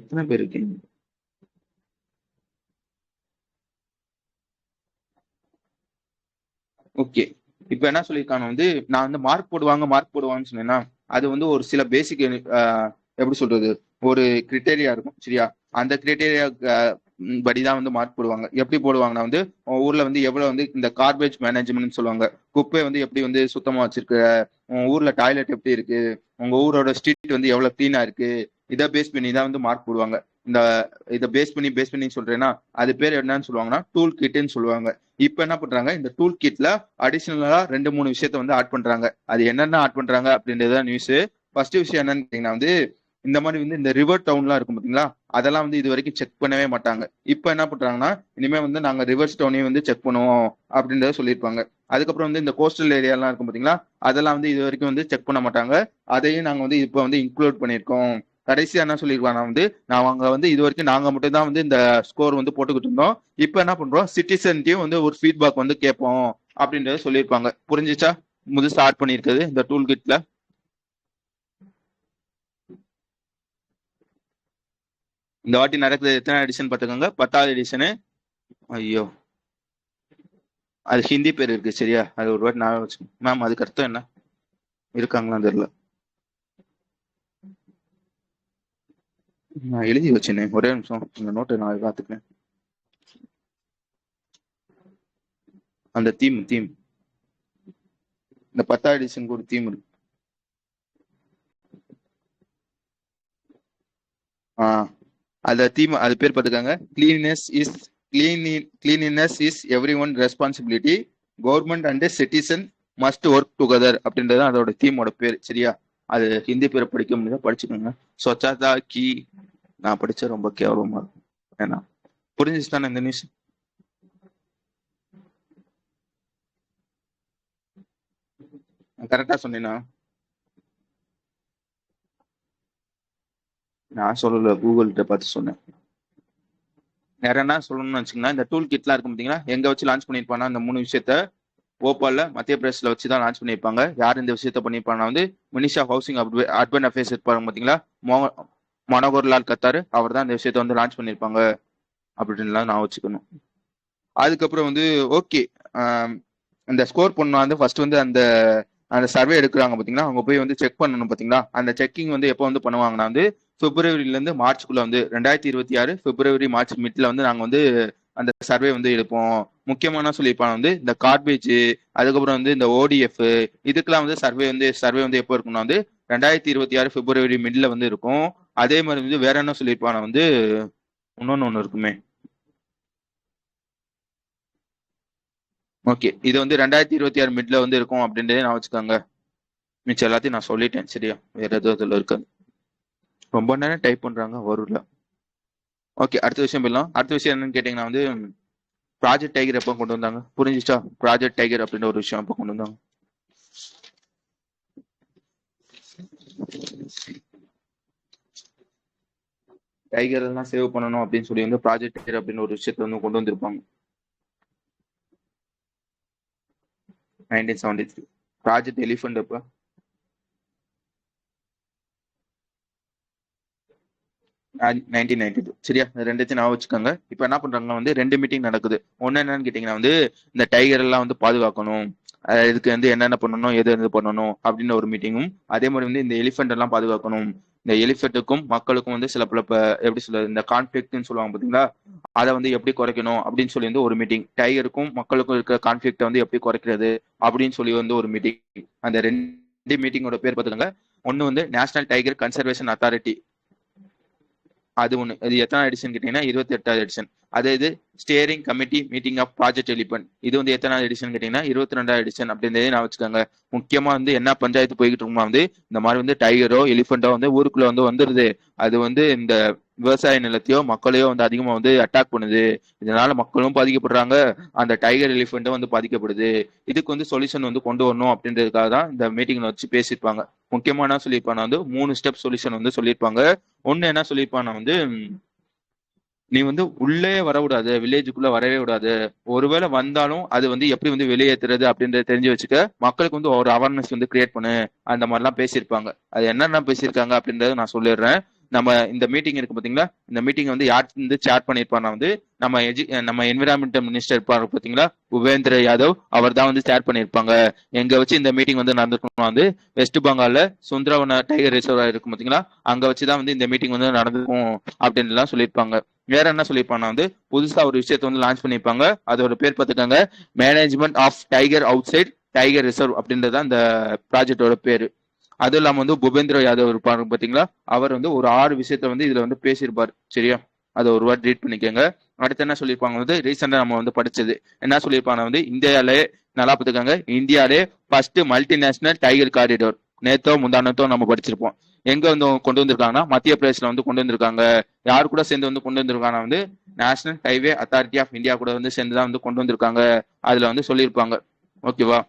எத்தனை பேர் இருக்கீங்க? ஓகே, இப்ப என்ன சொல்லியிருக்காங்க வந்து நான் வந்து மார்க் போடுவாங்க மார்க் போடுவாங்கன்னு சொன்னேன்னா, அது வந்து ஒரு சில பேசிக் எப்படி சொல்றது, ஒரு கிரிட்டேரியா இருக்கும் சரியா. அந்த கிரிட்டேரியா படிதான் வந்து மார்க் போடுவாங்க. எப்படி போடுவாங்கன்னா வந்து ஊர்ல வந்து எவ்வளவு வந்து இந்த கார்பேஜ் மேனேஜ்மெண்ட் சொல்லுவாங்க, குப்பை வந்து எப்படி வந்து சுத்தமா வச்சிருக்க, உங்க ஊர்ல டாய்லெட் எப்படி இருக்கு, உங்க ஊரோட ஸ்ட்ரீட் வந்து எவ்வளவு கிளீனா இருக்கு, இதை பேஸ் பண்ணி தான் வந்து மார்க் போடுவாங்க. இந்த இதை பேஸ் பண்ணி சொல்றேன்னா அது பேர் என்னன்னு சொல்லுவாங்கன்னா டூல் கிட்னு சொல்லுவாங்க. இப்ப என்ன பண்றாங்க, இந்த டூல் கிட்ல அடிஷனலா 2-3 விஷயத்த வந்து ஆட் பண்றாங்க. அது என்னென்ன ஆட் பண்றாங்க அப்படின்றதுதான் நியூஸ். ஃபர்ஸ்ட் விஷயம் என்னன்னு கேட்டீங்கன்னா வந்து இந்த மாதிரி வந்து இந்த ரிவர் டவுன்லாம் இருக்கும் பாத்தீங்களா, அதெல்லாம் வந்து இது வரைக்கும் செக் பண்ணவே மாட்டாங்க. இப்ப என்ன பண்றாங்கன்னா இனிமே வந்து நாங்க ரிவர்ஸ் டவுனையும் வந்து செக் பண்ணுவோம் அப்படின்றத சொல்லியிருப்பாங்க. அதுக்கப்புறம் வந்து இந்த கோஸ்டல் ஏரியாலாம் இருக்கும் பாத்தீங்களா, அதெல்லாம் வந்து இது வரைக்கும் வந்து செக் பண்ண மாட்டாங்க. அதையும் நாங்க வந்து இப்போ வந்து இன்க்ளூட் பண்ணியிருக்கோம். கடைசியா என்ன சொல்லிருக்காங்க வந்து நாங்க வந்து இது வரைக்கும் நாங்க மட்டும் தான் வந்து இந்த ஸ்கோர் வந்து போட்டுக்கிட்டு இருந்தோம். இப்ப என்ன பண்றோம், சிட்டிசன்ட்டையும் வந்து ஒரு ஃபீட்பேக் வந்து கேட்போம் அப்படின்றத சொல்லியிருப்பாங்க. புரிஞ்சுச்சா புதுசா ஸ்டார்ட் பண்ணிருக்குது இந்த டூல் கிட்ல? இந்த வாட்டி நடக்குது எத்தனை எடிஷன் பார்த்துக்கோங்க, 10வது எடிஷனு. ஐயோ, அது ஹிந்தி பேர் இருக்கு சரியா, அது ஒரு வாட்டி நான் வச்சு மேம் அதுக்கு அர்த்தம் என்ன இருக்காங்களான்னு தெரியல. நான் எழுதி வச்சேனே, ஒரே நிமிஷம் இந்த நோட்டை நான் பார்த்துக்கிறேன். அந்த தீம் இந்த 10வது எடிஷனுக்கு ஒரு தீம் இருக்கு. அந்த தீம் அது பேர் பார்த்துக்காங்க, cleanliness is everyone responsibility, government and citizen must work together அப்படின்றது அதோட தீமோட பேர் சரியா. அது ஹிந்தி பேரை படிக்க முடியாது, படிச்சுக்கோங்க. சொச்சாதா கி, நான் படிச்சா ரொம்ப கேவலமா இருக்கும். ஏன்னா புரிஞ்சுச்சு தானே இந்த நியூஸ்? கரெக்டா சொன்னீங்கன்னா? நான் சொல்லல, கூகுள் கிட்ட பார்த்து சொன்னேன். வேற என்ன சொல்லணும்னு வச்சுக்கோங்க, இந்த டூல் கிட்லாம் இருக்கும் பார்த்தீங்களா, எங்க வச்சு லான்ச் பண்ணியிருப்பாங்கன்னா இந்த 3 விஷயத்த போபால்ல மத்திய பிரதேசில் வச்சு தான் லான்ச் பண்ணியிருப்பாங்க. யார் இந்த விஷயத்த பண்ணியிருப்பாங்கன்னா வந்து minister of housing urban affairs இருப்பாங்க பார்த்தீங்களா, மனோகர் லால் கத்தார், அவர் தான் இந்த விஷயத்த வந்து லான்ச் பண்ணியிருப்பாங்க அப்படின்லாம் நான் வச்சுக்கணும். அதுக்கப்புறம் வந்து ஓகே, அந்த ஸ்கோர் பண்ண வந்து ஃபர்ஸ்ட் வந்து அந்த அந்த சர்வே எடுக்கிறாங்க பார்த்தீங்களா, அவங்க போய் வந்து செக் பண்ணணும் பார்த்தீங்களா, அந்த செக்கிங் வந்து எப்போ வந்து பண்ணுவாங்கன்னா வந்து பிப்ரவரியிலேருந்து மார்ச்க்குள்ள வந்து 2026 பிப்ரவரி மார்ச் மிட்ல வந்து நாங்கள் வந்து அந்த சர்வே வந்து எடுப்போம். முக்கியமான சொல்லியிருப்பாங்க வந்து இந்த கார்பேஜ், அதுக்கப்புறம் வந்து இந்த ஓடிஎஃப், இதுக்கெல்லாம் வந்து சர்வே வந்து எப்போ இருக்கும்னா வந்து 2026 பிப்ரவரி மிட்ல வந்து இருக்கும். அதே மாதிரி வந்து வேற என்ன சொல்லியிருப்பாங்க வந்து இன்னொன்னு ஒன்று இருக்குமே. ஓகே, இது வந்து 2026 மிட்ல வந்து இருக்கும் அப்படின்றதே நான் வச்சுக்கோங்க. மிச்சம் எல்லாத்தையும் நான் சொல்லிட்டேன் சரியா, வேற எதுவும் இதுல இருக்காது. ரொம்ப நேரம் டைப் பண்றாங்க வரும்ல. ஓகே, அடுத்த விஷயம் போயிடலாம். அடுத்த விஷயம் என்னன்னு கேட்டீங்கன்னா வந்து ப்ராஜெக்ட் டைகர் எப்போ கொண்டு வந்தாங்க, புரிஞ்சுச்சா? ப்ராஜெக்ட் டைகர் அப்படின்ற ஒரு விஷயம் எப்போ கொண்டு வந்தாங்க? டைகர் எல்லாம் சேவ் பண்ணணும் அப்படின்னு சொல்லி வந்து ப்ராஜெக்ட் டைகர் அப்படின்னு ஒரு விஷயத்த வந்து கொண்டு வந்திருப்பாங்க 1973. ப்ராஜெக்ட் எலிஃபண்ட் அப்ப 1992 சரியா. ரெண்டுத்தையும் நான் வச்சுக்கோங்க. இப்ப என்ன பண்றாங்கன்னா வந்து 2 மீட்டிங் நடக்குது. ஒன்னு என்னன்னு கேட்டீங்கன்னா வந்து இந்த டைகர் எல்லாம் வந்து பாதுகாக்கணும், இதுக்கு வந்து என்னென்ன பண்ணணும் எது எது பண்ணணும் அப்படின்னு ஒரு மீட்டிங்கும், அதே மாதிரி வந்து இந்த எலிஃபென்ட் எல்லாம் பாதுகாக்கணும், இந்த எலிஃபென்ட்டுக்கும் மக்களுக்கும் வந்து சில பல எப்படி சொல்றது இந்த கான்ஃபிளிக்ட்னு சொல்லுவாங்க பாத்தீங்களா, அதை வந்து எப்படி குறைக்கணும் அப்படின்னு சொல்லி வந்து ஒரு மீட்டிங். டைகருக்கும் மக்களுக்கும் இருக்கிற கான்ஃபிளிக்ட வந்து எப்படி குறைக்கிறது அப்படின்னு சொல்லி வந்து ஒரு மீட்டிங். அந்த 2 மீட்டிங்கோட பேர் பார்த்துக்கோங்க. ஒன்னு வந்து நேஷனல் டைகர் கன்சர்வேஷன் அத்தாரிட்டி, அது ஒண்ணு. அது எத்தனை எடிஷன் கேட்டீங்கன்னா 28வது எடிஷன். அதே இது steering committee meeting of project elephant, இது வந்து எத்தனாவது எடிஷன் கேட்டீங்கன்னா 22வது எடிஷன் அப்படின்றதே நான் வச்சுக்கோங்க. முக்கியமா வந்து என்ன பஞ்சாயத்து போய்கிட்டு இருக்குமா வந்து இந்த மாதிரி வந்து டைகரோ எலிஃபெண்டோ வந்து ஊருக்குள்ள வந்து வந்துருது, அது வந்து இந்த விவசாய நிலத்தையோ மக்களையோ வந்து அதிகமா வந்து அட்டாக் பண்ணுது, இதனால மக்களும் பாதிக்கப்படுறாங்க, அந்த டைகர் எலிஃபெண்ட்டும் வந்து பாதிக்கப்படுது, இதுக்கு வந்து சொல்யூஷன் வந்து கொண்டு வரணும் அப்படின்றதுக்காக தான் இந்த மீட்டிங்ல வச்சு பேசியிருப்பாங்க. முக்கியமா என்ன சொல்லியிருப்பாங்க வந்து 3 ஸ்டெப் சொல்யூஷன் வந்து சொல்லியிருப்பாங்க. ஒன்னு என்ன சொல்லியிருப்பாங்க வந்து நீ வந்து உள்ளே வரக்கூடாது, வில்லேஜுக்குள்ள வரவே விடாது, ஒருவேளை வந்தாலும் அது வந்து எப்படி வந்து வெளியேற்றுறது அப்படின்றத தெரிஞ்சு வச்சுக்க, மக்களுக்கு வந்து ஒரு அவேர்னஸ் வந்து கிரியேட் பண்ணு, அந்த மாதிரிலாம் பேசியிருப்பாங்க. அது என்னென்ன பேசியிருக்காங்க அப்படின்றத நான் சொல்லிடுறேன். நம்ம இந்த மீட்டிங் இருக்கு பாத்தீங்களா, இந்த மீட்டிங் வந்து யார் வந்து சேர் பண்ணியிருப்பாங்க வந்து நம்ம என்விரான்மெண்டல் மினிஸ்டர் இருப்பாரு பாத்தீங்களா, பூபேந்திர யாதவ், அவர் தான் வந்து சேர் பண்ணியிருப்பாங்க. எங்க வச்சு இந்த மீட்டிங் வந்து நடந்திருக்கணும் வந்து வெஸ்ட் பெங்கால்ல சுந்தரவன டைகர் ரிசர்வ் இருக்கும் பாத்தீங்களா, அங்க வச்சுதான் வந்து இந்த மீட்டிங் வந்து நடந்திருக்கும் அப்படின்னு எல்லாம் சொல்லியிருப்பாங்க. வேற என்ன சொல்லியிருப்பாங்க வந்து புதுசா ஒரு விஷயத்த வந்து லான்ச் பண்ணியிருப்பாங்க. அதோட பேர் பார்த்துக்கோங்க, management of tiger outside tiger reserve அப்படின்றது அந்த ப்ராஜெக்டோட பேரு. அதுவும் இல்லாம வந்து பூபேந்திர யாதவ் இருப்பாரு பாத்தீங்களா, அவர் வந்து ஒரு 6 விஷயத்த வந்து இதுல வந்து பேசியிருப்பாரு. சரியா, அதை ஒரு வாட்டி ரீட் பண்ணிக்கோங்க. அடுத்து என்ன சொல்லியிருப்பாங்க வந்து ரீசெண்டா நம்ம வந்து படிச்சது என்ன சொல்லியிருப்பாங்க வந்து இந்தியாவிலே, நல்லா பார்த்துக்காங்க, இந்தியாவிலே ஃபர்ஸ்ட் மல்டிநேஷனல் டைகர் காரிடோர் நேத்தோ முந்தானத்தோ நம்ம படிச்சிருப்போம். எங்க வந்து கொண்டு வந்திருக்காங்கன்னா மத்திய பிரதேசல வந்து கொண்டு வந்திருக்காங்க. யாரு கூட சேர்ந்து வந்து கொண்டு வந்திருக்காங்கன்னா வந்து national highway authority of India கூட வந்து சேர்ந்துதான் வந்து கொண்டு வந்திருக்காங்க. அதுல வந்து சொல்லியிருப்பாங்க. ஓகேவா,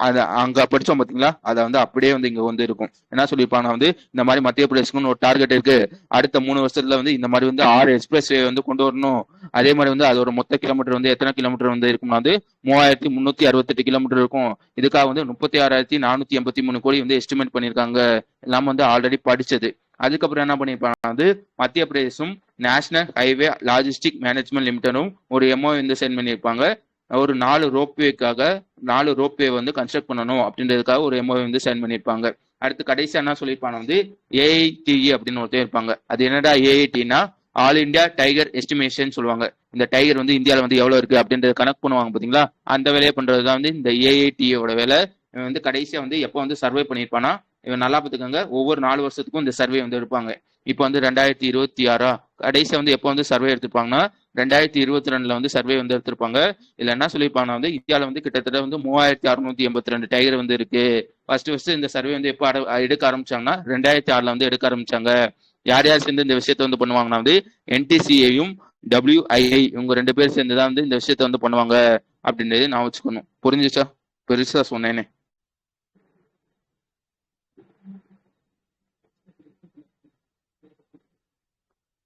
அத அங்க படிச்சோம் பாத்தீங்களா, அதை வந்து அப்படியே வந்து இங்க வந்து இருக்கும். என்ன சொல்லியிருப்பாங்கன்னா வந்து இந்த மாதிரி மத்திய பிரதேசக்குன்னு ஒரு டார்கெட் இருக்கு, அடுத்த 3 வருஷத்துல வந்து இந்த மாதிரி வந்து 6 எக்ஸ்பிரஸ் வே வந்து கொண்டு வரணும். அதே மாதிரி வந்து அதோட மொத்த கிலோமீட்டர் வந்து எத்தனை கிலோமீட்டர் வந்து இருக்கும்னா வந்து 3368 கிலோமீட்டர் இருக்கும். இதுக்காக வந்து 36,483 கோடி வந்து எஸ்டிமேட் பண்ணியிருக்காங்க. எல்லாம் வந்து ஆல்ரெடி படிச்சது. அதுக்கப்புறம் என்ன பண்ணியிருப்பாங்க வந்து மத்திய பிரதேசம் நேஷனல் ஹைவே லாஜிஸ்டிக் மேனேஜ்மெண்ட் லிமிடெடும் ஒரு எம்ஓ வந்து சைன் பண்ணியிருப்பாங்க. ஒரு 4 ரோப்வேக்காக 4 ரோப்வே வந்து கன்ஸ்ட்ரக்ட் பண்ணணும் அப்படின்றதுக்காக ஒரு எம்ஓ வந்து சைன் பண்ணியிருப்பாங்க. அடுத்து கடைசியா என்ன சொல்லியிருப்பாங்க வந்து ஏஐடிஇ அப்படின்னு ஒருத்தர் இருப்பாங்க. அது என்னடா ஏஐடினா ஆல் இந்தியா டைகர் எஸ்டிமேஷன் சொல்லுவாங்க. இந்த டைகர் வந்து இந்தியாவில் வந்து எவ்வளவு இருக்கு அப்படின்றத கணக்கு பண்ணுவாங்க பாத்தீங்களா, அந்த வேலையை பண்றதுதான் வந்து இந்த ஏஐடியோட வேலை. இவன் வந்து கடைசியா வந்து எப்போ வந்து சர்வே பண்ணியிருப்பானா, இவன் நல்லா பார்த்துக்கோங்க, ஒவ்வொரு 4 வருஷத்துக்கும் இந்த சர்வே வந்து எடுப்பாங்க. இப்போ வந்து 2026 கடைசியா வந்து எப்போ வந்து சர்வே எடுத்திருப்பாங்கன்னா 2022 வந்து சர்வே வந்து எடுத்திருப்பாங்க. இதுல என்ன சொல்லியிருப்பாங்கன்னா வந்து இந்தியாவில வந்து கிட்டத்தட்ட வந்து 3682 டைகர் வந்து இருக்கு. ஃபர்ஸ்ட் இந்த சர்வே வந்து எப்போ எடுக்க ஆரம்பிச்சாங்கன்னா 2006 வந்து எடுக்க ஆரம்பிச்சாங்க. யார் யார் சேர்ந்து இந்த விஷயத்த வந்து பண்ணுவாங்கன்னா வந்து என்டிசிஐயும் WII இவங்க 2 பேர் சேர்ந்து தான் வந்து இந்த விஷயத்த வந்து பண்ணுவாங்க அப்படின்றது நான் வச்சுக்கணும். புரிஞ்சுச்சா? பெருசா சொன்னேனே.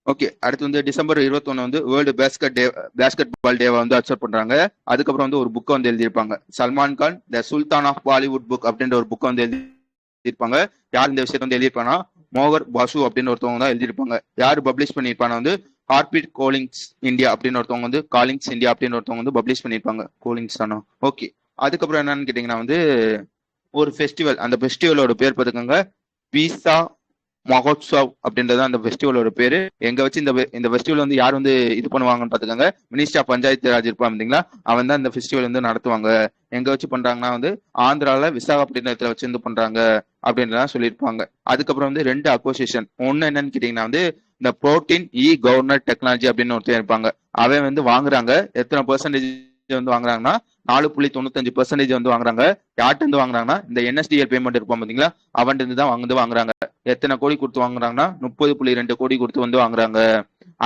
ஓகே, அடுத்து வந்து டிசம்பர் 21 வந்து வேர்ல்டு பேஸ்கெட் பால் டேவை வந்து அக்செப்ட் பண்றாங்க. அதுக்கப்புறம் வந்து ஒரு புக்கை வந்து எழுதியிருப்பாங்க. சல்மான் கான் த சுல்தான் ஆஃப் பாலிவுட் புக் அப்படின்ற ஒரு புக்கை வந்து எழுதியிருப்பாங்க. யார் இந்த விஷயத்த வந்து எழுதியிருப்பானா மோகர் பாசு அப்படின்னு ஒருத்தவங்க தான் எழுதியிருப்பாங்க. யார் பப்ளிஷ் பண்ணியிருப்பானா வந்து ஹார்பிட் கோலிங்ஸ் இந்தியா அப்படின்னு ஒருத்தவங்க வந்து காலிங்ஸ் இந்தியா அப்படின்னு ஒருத்தவங்க வந்து பப்ளிஷ் பண்ணியிருப்பாங்க. கோலிங்ஸ் தானோ? ஓகே. அதுக்கப்புறம் என்னன்னு கேட்டீங்கன்னா வந்து ஒரு ஃபெஸ்டிவல், அந்த ஃபெஸ்டிவலோட பேர் பார்த்துக்கோங்க, பீஸா மகோத்சவ் அப்படின்றது அந்த ஃபெஸ்டிவலோட பேரு. எங்க வச்சு இந்த ஃபெஸ்டிவல் வந்து யார் வந்து இது பண்ணுவாங்கன்னு பாத்துக்கோங்க, மினிஸ்டர் ஆஃப் பஞ்சாயத்து ராஜ் இருப்பான் பாத்தீங்களா, அவன் தான் இந்த ஃபெஸ்டிவல் வந்து நடத்துவாங்க. எங்க வச்சு பண்றாங்கன்னா வந்து ஆந்திரால விசாகப்பட்டினத்துல வச்சு வந்து பண்றாங்க அப்படின்றதான் சொல்லியிருப்பாங்க. அதுக்கப்புறம் வந்து 2 அசோசியேஷன், ஒன்னு என்னன்னு கேட்டீங்கன்னா வந்து இந்த புரோட்டீன் கவர்னர் டெக்னாலஜி அப்படின்னு ஒருத்தர் இருப்பாங்க. அவன் வந்து வாங்குறாங்க, எத்தனை பெர்சன்டேஜ் வந்து வாங்குறாங்கன்னா 4.95% வந்து வாங்குறாங்க. யார்கிட்ட இருந்து வாங்குறாங்கன்னா இந்த NSDL பேமெண்ட் இருப்பான் பாத்தீங்களா, அவன் இருந்து தான் வாங்குறாங்க. எத்தனை கோடி கொடுத்து வாங்குறாங்கன்னா 30.2 கோடி கொடுத்து வந்து வாங்குறாங்க.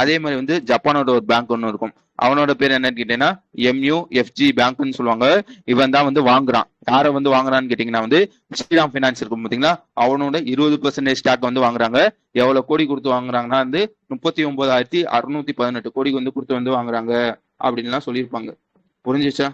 அதே மாதிரி வந்து ஜப்பானோட ஒரு பேங்க் ஒன்று இருக்கும், அவனோட பேர் என்னன்னு கேட்டீங்கன்னா MUFG பேங்க்னு சொல்லுவாங்க. இவன் தான் வந்து வாங்குறான். யாரை வந்து வாங்குறான்னு கேட்டீங்கன்னா வந்து ஸ்ரீராம் பைனான்ஸ் இருக்கும் பாத்தீங்களா, அவனோட 20% ஸ்டாக் வந்து வாங்குறாங்க. எவ்வளவு கோடி கொடுத்து வாங்குறாங்கன்னா வந்து 39,618 கோடி வந்து கொடுத்து வந்து வாங்குறாங்க அப்படின்லாம் சொல்லியிருப்பாங்க. புரிஞ்சிச்சா?